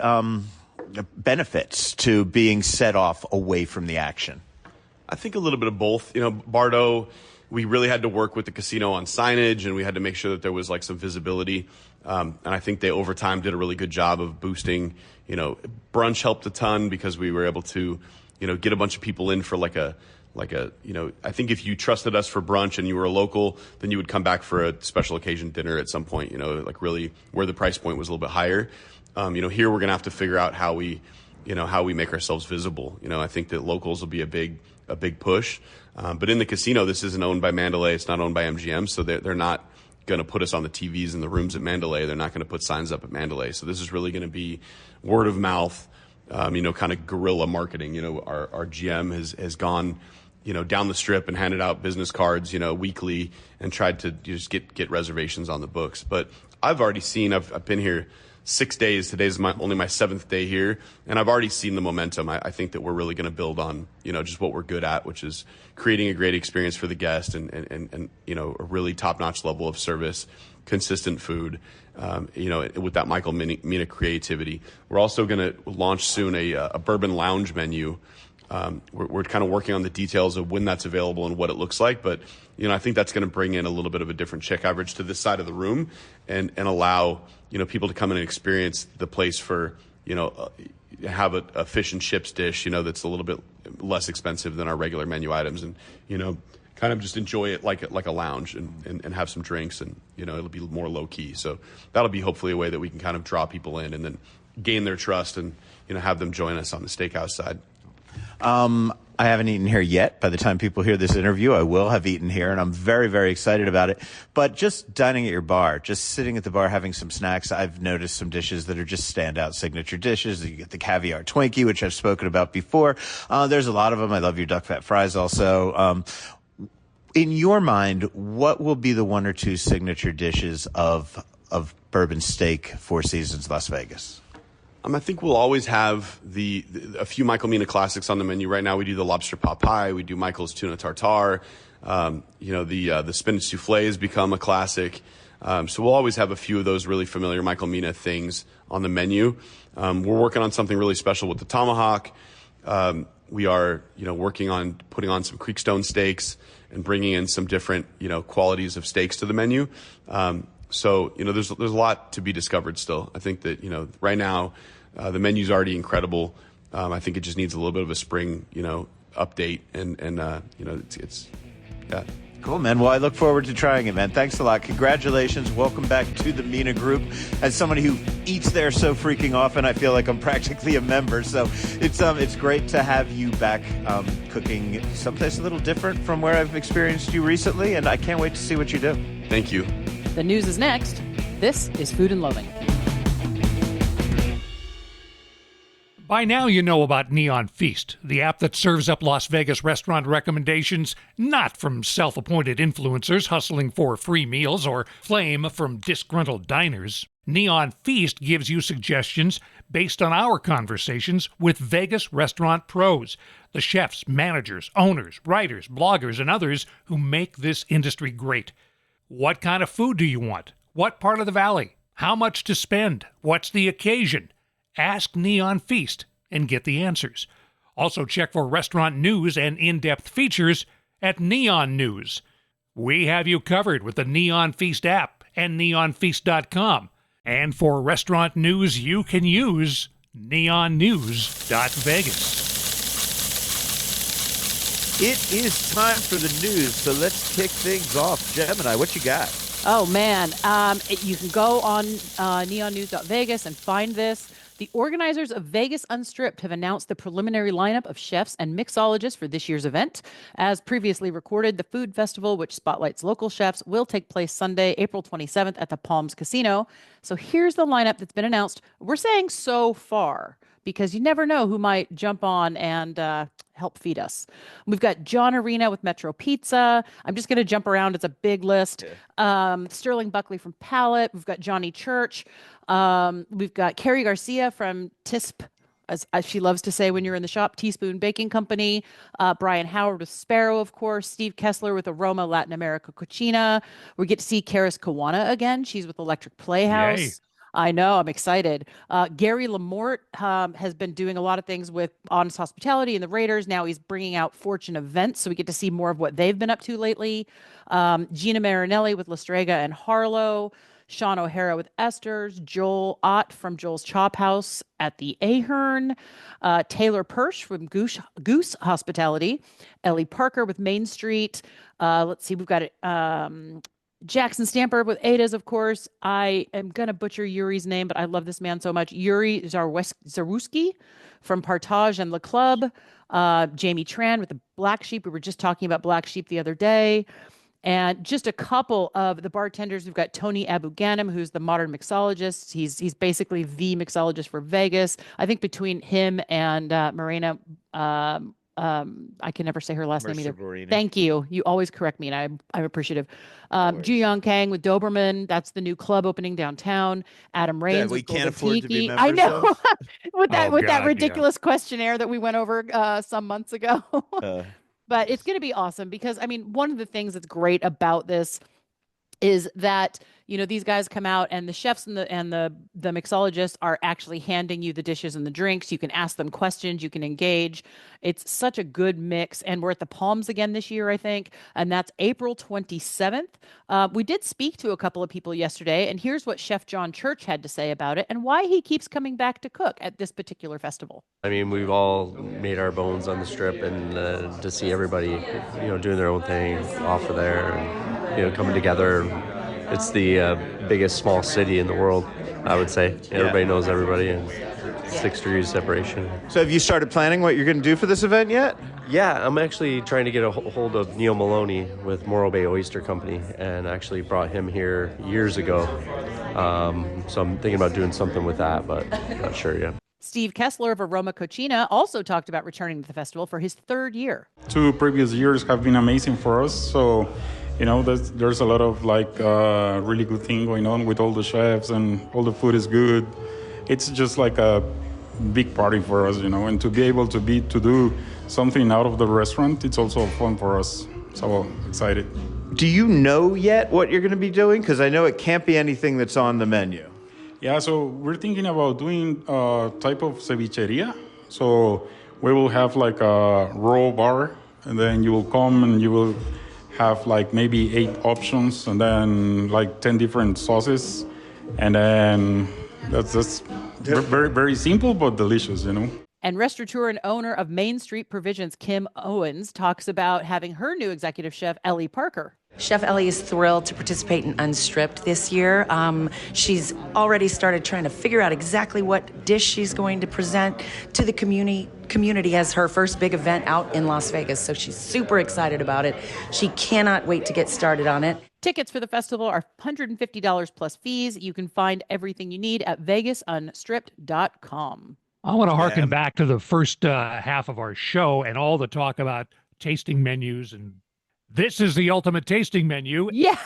[SPEAKER 1] benefits to being set off away from the action?
[SPEAKER 4] I think a little bit of both. Bardo, we really had to work with the casino on signage, and we had to make sure that there was like some visibility. And I think they over time did a really good job of boosting. Brunch helped a ton, because we were able to, get a bunch of people in for I think if you trusted us for brunch and you were a local, then you would come back for a special occasion dinner at some point, really where the price point was a little bit higher. Here we're going to have to figure out how we make ourselves visible. I think that locals will be a big a big push. But in the casino, this isn't owned by Mandalay. It's not owned by MGM. So they're not going to put us on the TVs in the rooms at Mandalay. They're not going to put signs up at Mandalay. So this is really going to be word of mouth, kind of guerrilla marketing. Our GM has gone, down the strip and handed out business cards, weekly and tried to just get reservations on the books. But I've already seen, I've been here 6 days. Today's only my 7th day here, and I've already seen the momentum. I think that we're really going to build on, just what we're good at, which is creating a great experience for the guest and a really top-notch level of service, consistent food, with that Michael Mina creativity. We're also going to launch soon a bourbon lounge menu. We're kind of working on the details of when that's available and what it looks like, but I think that's going to bring in a little bit of a different check average to this side of the room and allow people to come in and experience the place for have a fish and chips dish that's a little bit less expensive than our regular menu items, and kind of just enjoy it like a lounge and have some drinks, and it'll be more low key. So that'll be hopefully a way that we can kind of draw people in and then gain their trust and have them join us on the steakhouse side.
[SPEAKER 1] I haven't eaten here yet. By the time people hear this interview, I will have eaten here, and I'm very, very excited about it. But just dining at your bar, just sitting at the bar having some snacks, I've noticed some dishes that are just standout signature dishes. You get the caviar Twinkie, which I've spoken about before. There's a lot of them. I love your duck fat fries also. In your mind, what will be the 1 or 2 signature dishes of Bourbon Steak, Four Seasons, Las Vegas?
[SPEAKER 4] I think we'll always have a few Michael Mina classics on the menu. Right now, we do the lobster pot pie. We do Michael's tuna tartare. The spinach souffle has become a classic. So we'll always have a few of those really familiar Michael Mina things on the menu. We're working on something really special with the tomahawk. We are, working on putting on some creekstone steaks and bringing in some different, qualities of steaks to the menu. So, there's a lot to be discovered still. I think that, right now, the menu's already incredible. I think it just needs a little bit of a spring, update and it's yeah.
[SPEAKER 1] Cool, man. Well, I look forward to trying it, man. Thanks a lot. Congratulations. Welcome back to the Mina Group. As somebody who eats there so freaking often, I feel like I'm practically a member. So it's great to have you back cooking someplace a little different from where I've experienced you recently, and I can't wait to see what you do.
[SPEAKER 4] Thank you.
[SPEAKER 3] The news is next. This is Food and Loathing.
[SPEAKER 2] By now you know about Neon Feast, the app that serves up Las Vegas restaurant recommendations not from self-appointed influencers hustling for free meals or flame from disgruntled diners. Neon Feast gives you suggestions based on our conversations with Vegas restaurant pros, the chefs, managers, owners, writers, bloggers, and others who make this industry great. What kind of food do you want? What part of the valley? How much to spend? What's the occasion? Ask Neon Feast and get the answers. Also check for restaurant news and in-depth features at Neon News. We have you covered with the Neon Feast app and neonfeast.com. And for restaurant news you can use, neonnews.vegas.
[SPEAKER 1] It is time for the news, so let's kick things off. Gemini, what you got?
[SPEAKER 3] Oh, man. You can go on neonnews.vegas and find this. The organizers of Vegas Unstripped have announced the preliminary lineup of chefs and mixologists for this year's event. As previously recorded, the food festival, which spotlights local chefs, will take place Sunday, April 27th at the Palms Casino. So here's the lineup that's been announced. We're saying so far because you never know who might jump on and help feed us. We've got John Arena with Metro Pizza. I'm just going to jump around. It's a big list. Sterling Buckley from Palette. We've got Johnny Church. We've got Carrie Garcia from TISP, as she loves to say when you're in the shop, Teaspoon Baking Company. Brian Howard with Sparrow, of course. Steve Kestler with Aroma Latin America Cucina. We get to see Karis Kawana again. She's with Electric Playhouse.
[SPEAKER 2] Yay.
[SPEAKER 3] I know, I'm excited. Gary Lamort has been doing a lot of things with Honest Hospitality and the Raiders. Now he's bringing out Fortune Events, so we get to see more of what they've been up to lately. Gina Marinelli with Lestrega and Harlow. Sean O'Hara with Esther's. Joel Ott from Joel's Chop House at the Ahern. Taylor Persh from Goose Hospitality. Ellie Parker with Main Street. Let's see, we've got it. Jackson Stamper with Ada's, of course. I am going to butcher Yuri's name, but I love this man so much. Yuri Zarwski from Partage and Le Club. Jamie Tran with the Black Sheep. We were just talking about Black Sheep the other day. And just a couple of the bartenders. We've got Tony Abu-Ghanem, who's the modern mixologist. He's basically the mixologist for Vegas. I think between him and Marina, I can never say her last name either.
[SPEAKER 1] Marina.
[SPEAKER 3] Thank you. You always correct me, and I'm appreciative. Juyong Kang with Doberman. That's the new club opening downtown. Adam Raines with Golden Tiki. I know. with that ridiculous questionnaire that we went over some months ago. But it's going to be awesome because, I mean, one of the things that's great about this is that, you know, these guys come out and the chefs and the mixologists are actually handing you the dishes and the drinks. You can ask them questions, you can engage. It's such a good mix. And we're at the Palms again this year, I think. And that's April 27th. We did speak to a couple of people yesterday, and here's what Chef John Church had to say about it and why he keeps coming back to cook at this particular festival.
[SPEAKER 5] I mean, we've all made our bones on the Strip, and to see everybody, you know, doing their own thing off of there and, you know, coming together. It's the biggest small city in the world, I would say. Everybody knows everybody, and 6 degrees separation.
[SPEAKER 1] So have you started planning what you're going to do for this event yet?
[SPEAKER 5] Yeah, I'm actually trying to get a hold of Neil Maloney with Morro Bay Oyster Company, and actually brought him here years ago. So I'm thinking about doing something with that, but not sure yet.
[SPEAKER 3] Steve Kestler of Aroma Cucina also talked about returning to the festival for his 3rd year.
[SPEAKER 6] 2 previous years have been amazing for us, so you know, there's a lot of really good thing going on with all the chefs, and all the food is good. It's just like a big party for us, you know, and to be able to do something out of the restaurant, it's also fun for us. So excited.
[SPEAKER 1] Do you know yet what you're going to be doing? Because I know it can't be anything that's on the menu.
[SPEAKER 6] Yeah, so we're thinking about doing a type of cevicheria. So we will have like a raw bar, and then you will come and you will have like maybe 8 options, and then like 10 different sauces, and then that's very, very simple but delicious, you know.
[SPEAKER 3] And restaurateur and owner of Main Street Provisions, Kim Owens, talks about having her new executive chef, Ellie Parker.
[SPEAKER 7] Chef Ellie is thrilled to participate in Unstripped this year. She's already started trying to figure out exactly what dish she's going to present to the community as her first big event out in Las Vegas. So she's super excited about it. She cannot wait to get started on it.
[SPEAKER 3] Tickets for the festival are $150 plus fees. You can find everything you need at vegasunstripped.com.
[SPEAKER 2] I want to harken back to the first half of our show and all the talk about tasting menus, and this is the ultimate tasting menu.
[SPEAKER 3] Yeah.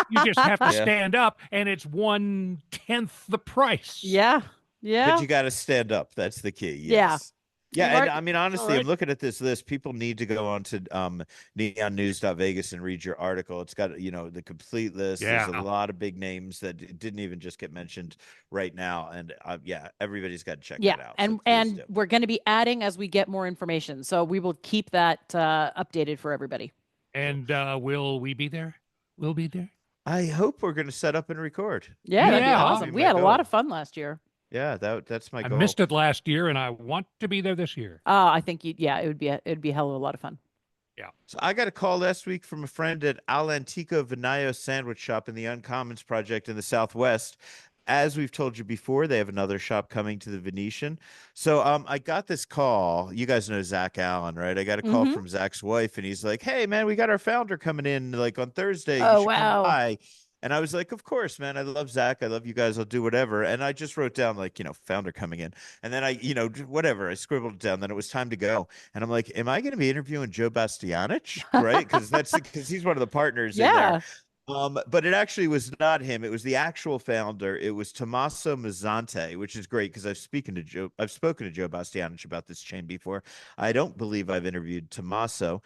[SPEAKER 2] You just have to stand up, and it's 1/10 the price.
[SPEAKER 3] Yeah. Yeah.
[SPEAKER 1] But you got to stand up. That's the key. Yes. Yeah, and I mean, honestly, I'm looking at this list. People need to go on to neonnews.vegas and read your article. It's got, you know, the complete list.
[SPEAKER 2] Yeah.
[SPEAKER 1] There's a lot of big names that didn't even just get mentioned right now. And everybody's got to check that out.
[SPEAKER 3] And we're going to be adding as we get more information. So we will keep that updated for everybody.
[SPEAKER 2] And will we be there? We'll be there.
[SPEAKER 1] I hope we're going to set up and record.
[SPEAKER 3] Yeah, that'd be awesome. We had a lot of fun last year.
[SPEAKER 1] Yeah, that's my goal.
[SPEAKER 2] I missed it last year, and I want to be there this year.
[SPEAKER 3] I think it would be a hell of a lot of fun.
[SPEAKER 2] Yeah.
[SPEAKER 1] So I got a call last week from a friend at All'Antico Vinaio sandwich shop in the Uncommons Project in the Southwest. As we've told you before, they have another shop coming to the Venetian. So I got this call. You guys know Zach Allen, right? I got a call from Zach's wife, and he's like, "Hey, man, we got our founder coming in like on Thursday.
[SPEAKER 3] Oh,
[SPEAKER 1] you should
[SPEAKER 3] wow.
[SPEAKER 1] come by." And I was like, of course, man. I love Zach. I love you guys. I'll do whatever. And I just wrote down like, you know, founder coming in. And then I, you know, whatever. I scribbled it down. Then it was time to go. And I'm like, am I going to be interviewing Joe Bastianich? Right? Because he's one of the partners in there. But it actually was not him. It was the actual founder. It was Tommas Mazzante, which is great because I've spoken to Joe Bastianich about this chain before. I don't believe I've interviewed Tommaso.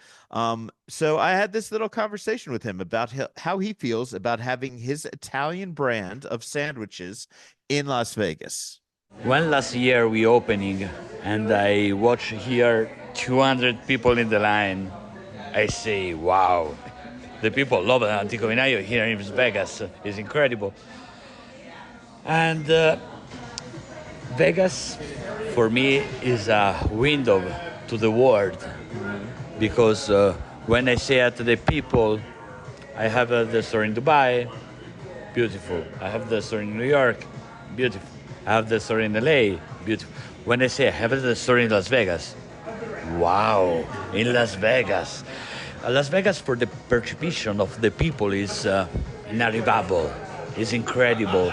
[SPEAKER 1] So I had this little conversation with him about how he feels about having his Italian brand of sandwiches in Las Vegas.
[SPEAKER 8] When last year we opening and I watch here 200 people in the line, I say, wow. The people love All'Antico Vinaio here in Vegas. It's incredible. And Vegas, for me, is a window to the world. Because when I say to the people, I have the store in Dubai, beautiful. I have the store in New York, beautiful. I have the store in LA, beautiful. When I say I have the store in Las Vegas, wow, in Las Vegas. Las Vegas, for the perception of the people, is unarrivable, is incredible.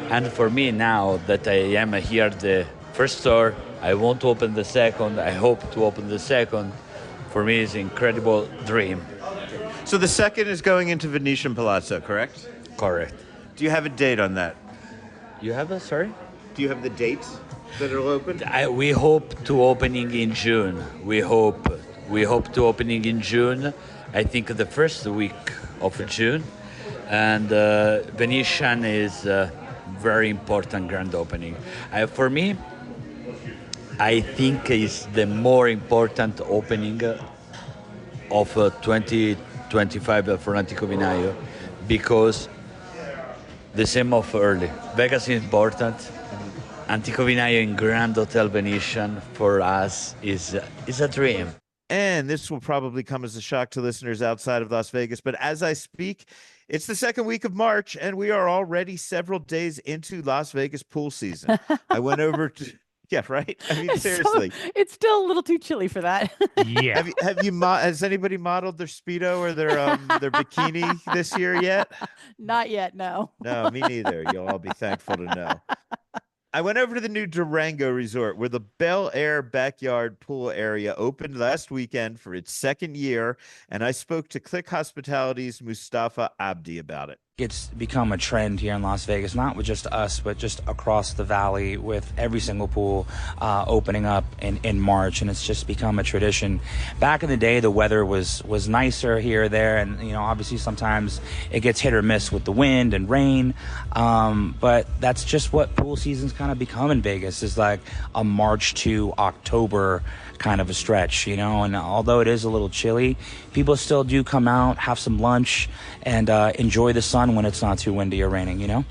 [SPEAKER 8] And for me now that I am here at the first store, I want to open the second, I hope to open the second. For me, it's an incredible dream.
[SPEAKER 1] So the second is going into Venetian Palazzo, correct?
[SPEAKER 8] Correct.
[SPEAKER 1] Do you have a date on that?
[SPEAKER 8] You have a, sorry?
[SPEAKER 1] Do you have the date that it'll open?
[SPEAKER 8] We hope to opening in June. We hope to opening in June. I think the first week of June. And Venetian is a very important grand opening. For me, I think it's the more important opening of 2025 for Antico Vinaio, because the same of early. Vegas is important. Antico Vinaio in Grand Hotel Venetian for us is a dream.
[SPEAKER 1] And this will probably come as a shock to listeners outside of Las Vegas, but as I speak, it's the second week of March, and we are already several days into Las Vegas pool season. I went over to... Yeah, right. I mean, seriously,
[SPEAKER 3] it's still a little too chilly for that.
[SPEAKER 2] Yeah.
[SPEAKER 1] Has anybody modeled their Speedo or their bikini this year yet?
[SPEAKER 3] Not yet, no.
[SPEAKER 1] No, me neither. You'll all be thankful to know. I went over to the new Durango resort where the Bel Air backyard pool area opened last weekend for its second year, and I spoke to Clique Hospitality's Mustafa Abdi about it.
[SPEAKER 9] It's become a trend here in Las Vegas, not with just us, but just across the valley, with every single pool opening up in March, and it's just become a tradition. Back in the day, the weather was nicer here or there, and obviously sometimes it gets hit or miss with the wind and rain, but that's just what pool season's kind of become in Vegas, is like a March to October kind of a stretch, and although it is a little chilly, people still do come out, have some lunch, and enjoy the sun when it's not too windy or raining,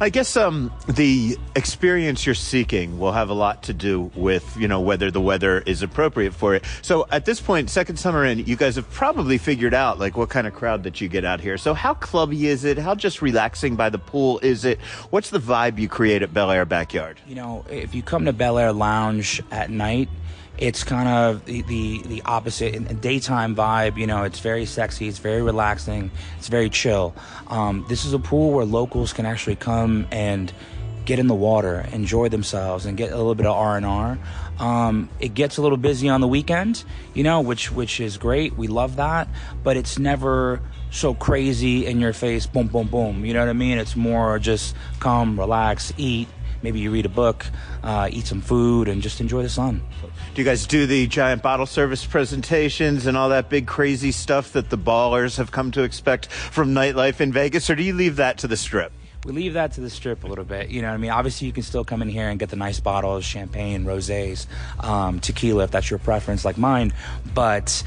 [SPEAKER 1] I guess the experience you're seeking will have a lot to do with, whether the weather is appropriate for it. So at this point, second summer in, you guys have probably figured out like what kind of crowd that you get out here. So how clubby is it? How just relaxing by the pool is it? What's the vibe you create at Bel Air Backyard?
[SPEAKER 9] If you come to Bel Air Lounge at night, it's kind of the opposite. In daytime vibe, it's very sexy, it's very relaxing, it's very chill. This is a pool where locals can actually come and get in the water, enjoy themselves, and get a little bit of R&R. It gets a little busy on the weekend, which is great. We love that, but it's never so crazy in your face, boom, boom, boom. You know what I mean? It's more just come, relax, eat. Maybe you read a book, eat some food, and just enjoy the sun.
[SPEAKER 1] Do you guys do the giant bottle service presentations and all that big crazy stuff that the ballers have come to expect from nightlife in Vegas, or do you leave that to the Strip?
[SPEAKER 9] We leave that to the Strip a little bit. You know what I mean? Obviously, you can still come in here and get the nice bottles, champagne, rosés, tequila, if that's your preference, like mine. But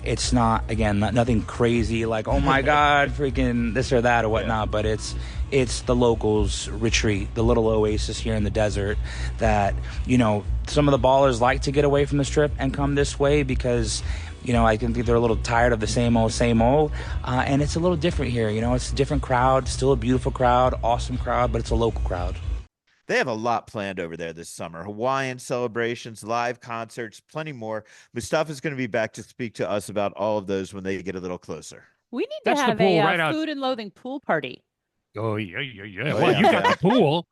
[SPEAKER 9] it's not, again, nothing crazy like, oh my God, freaking this or that or whatnot. But it's the locals' retreat, the little oasis here in the desert that, some of the ballers like to get away from the Strip and come this way because, I think they're a little tired of the same old, and it's a little different here. It's a different crowd, still a beautiful crowd, awesome crowd, but it's a local crowd.
[SPEAKER 1] They have a lot planned over there this summer. Hawaiian celebrations, live concerts, plenty more. Mustafa's going to be back to speak to us about all of those when they get a little closer.
[SPEAKER 3] We need to have a food and loathing pool party.
[SPEAKER 2] Oh, yeah. Well, you got the pool.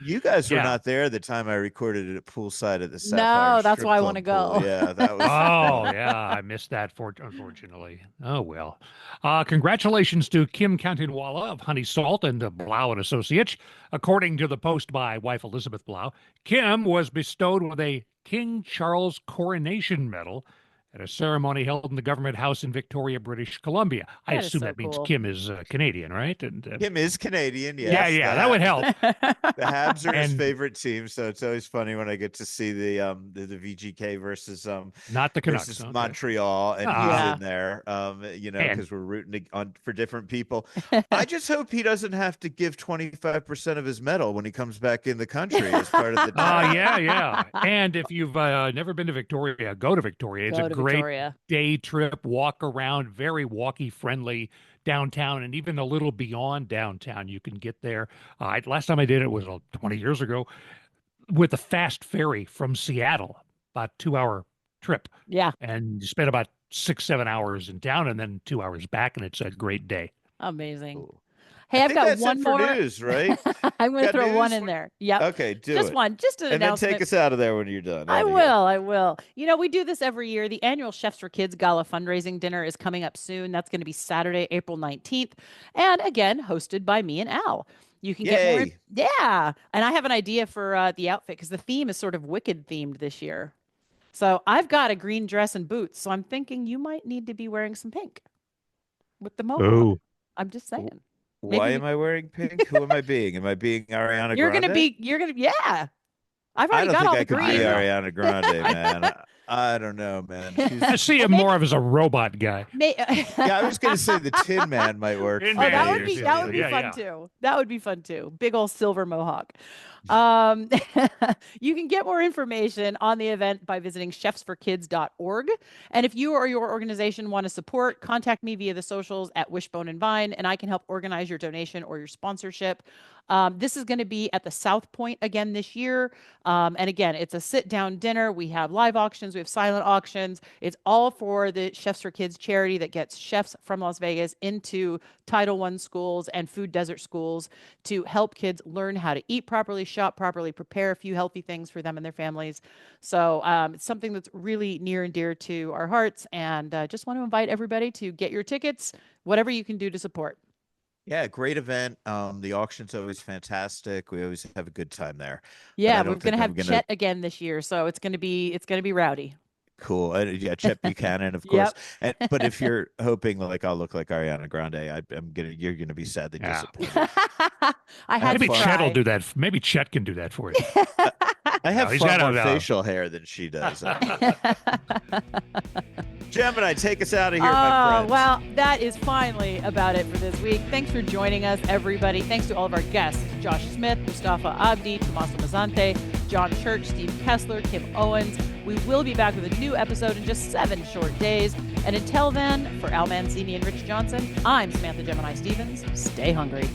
[SPEAKER 1] You guys were not there the time I recorded it at poolside at the Sapphire
[SPEAKER 3] No, that's
[SPEAKER 1] Strip
[SPEAKER 3] why I
[SPEAKER 1] Club
[SPEAKER 3] want to go.
[SPEAKER 1] pool. Yeah, that was.
[SPEAKER 2] Oh, yeah. I missed that, unfortunately. Oh, well. Congratulations to Kim Cantinwalla of Honey Salt and Blau and Associates. According to the post by wife Elizabeth Blau, Kim was bestowed with a King Charles Coronation Medal at a ceremony held in the Government House in Victoria, British Columbia. I assume that means Kim is Canadian, right? And
[SPEAKER 1] Kim is Canadian, yes.
[SPEAKER 2] Yeah, that would help.
[SPEAKER 1] The Habs are his favorite team, so it's always funny when I get to see the VGK versus
[SPEAKER 2] not the Canucks,
[SPEAKER 1] versus Montreal, and he's in there, because we're rooting for different people. I just hope he doesn't have to give 25% of his medal when he comes back in the country as part of the team.
[SPEAKER 2] Yeah. And if you've never been to Victoria, go to Victoria. It's a great day trip, walk around, very walkie friendly downtown, and even a little beyond downtown. You can get there. Last time I did it was 20 years ago with a fast ferry from Seattle. about 2-hour trip.
[SPEAKER 3] Yeah.
[SPEAKER 2] And you spend about 6-7 hours in town and then 2 hours back, and it's a great day.
[SPEAKER 3] Amazing.
[SPEAKER 1] Cool.
[SPEAKER 3] Hey, I've got one more
[SPEAKER 1] news, right?
[SPEAKER 3] I'm going to throw
[SPEAKER 1] news?
[SPEAKER 3] one in there. Yep.
[SPEAKER 1] Okay, do
[SPEAKER 3] just
[SPEAKER 1] it.
[SPEAKER 3] one, just an
[SPEAKER 1] and
[SPEAKER 3] announcement.
[SPEAKER 1] then take us out of there when you're done.
[SPEAKER 3] I will. You know, we do this every year. The annual Chefs for Kids Gala fundraising dinner is coming up soon. That's going to be Saturday, April 19th. And again, hosted by me and Al. You can get more. Yeah. And I have an idea for the outfit because the theme is sort of Wicked themed this year. So I've got a green dress and boots. So I'm thinking you might need to be wearing some pink with the mohawk.
[SPEAKER 2] Oh.
[SPEAKER 3] I'm just saying.
[SPEAKER 1] Why am I wearing pink? Who am I being? Am I being Ariana
[SPEAKER 3] You're
[SPEAKER 1] Grande?
[SPEAKER 3] You're going to, yeah. I've already got all the green.
[SPEAKER 1] I don't think I could be Ariana Grande, man. I don't know, man.
[SPEAKER 2] I see him more of as a robot guy.
[SPEAKER 1] Yeah, I was going to say the Tin Man might work.
[SPEAKER 3] That would be fun too. That would be fun too. Big old silver mohawk. You can get more information on the event by visiting chefsforkids.org. And if you or your organization want to support, contact me via the socials at Wishbone and Vine, and I can help organize your donation or your sponsorship. This is going to be at the South Point again this year. And again, it's a sit-down dinner. We have live auctions. We have silent auctions. It's all for the Chefs for Kids charity that gets chefs from Las Vegas into Title I schools and food desert schools to help kids learn how to eat properly, shop properly, prepare a few healthy things for them and their families. So it's something that's really near and dear to our hearts. And just want to invite everybody to get your tickets, whatever you can do to support.
[SPEAKER 1] Yeah, great event. The auction's always fantastic. We always have a good time there.
[SPEAKER 3] Yeah, we're going to have Chet again this year, so it's going to be rowdy.
[SPEAKER 1] Cool. Yeah, Chet Buchanan, of course. But if you're hoping like I'll look like Ariana Grande, you're gonna be sadly disappointed.
[SPEAKER 2] Maybe Chet will do that. Maybe Chet can do that for you.
[SPEAKER 1] I have far more facial hair than she does. Gemini, take us out of here, my friend.
[SPEAKER 3] Well, that is finally about it for this week. Thanks for joining us, everybody. Thanks to all of our guests, Josh Smith, Mustafa, Abdi, Tommas Mazzante, John Church, Steve Kestler, Kim Owens. We will be back with a new episode in just 7 short days. And until then, for Al Mancini and Rich Johnson, I'm Samantha Gemini Stevens. Stay hungry.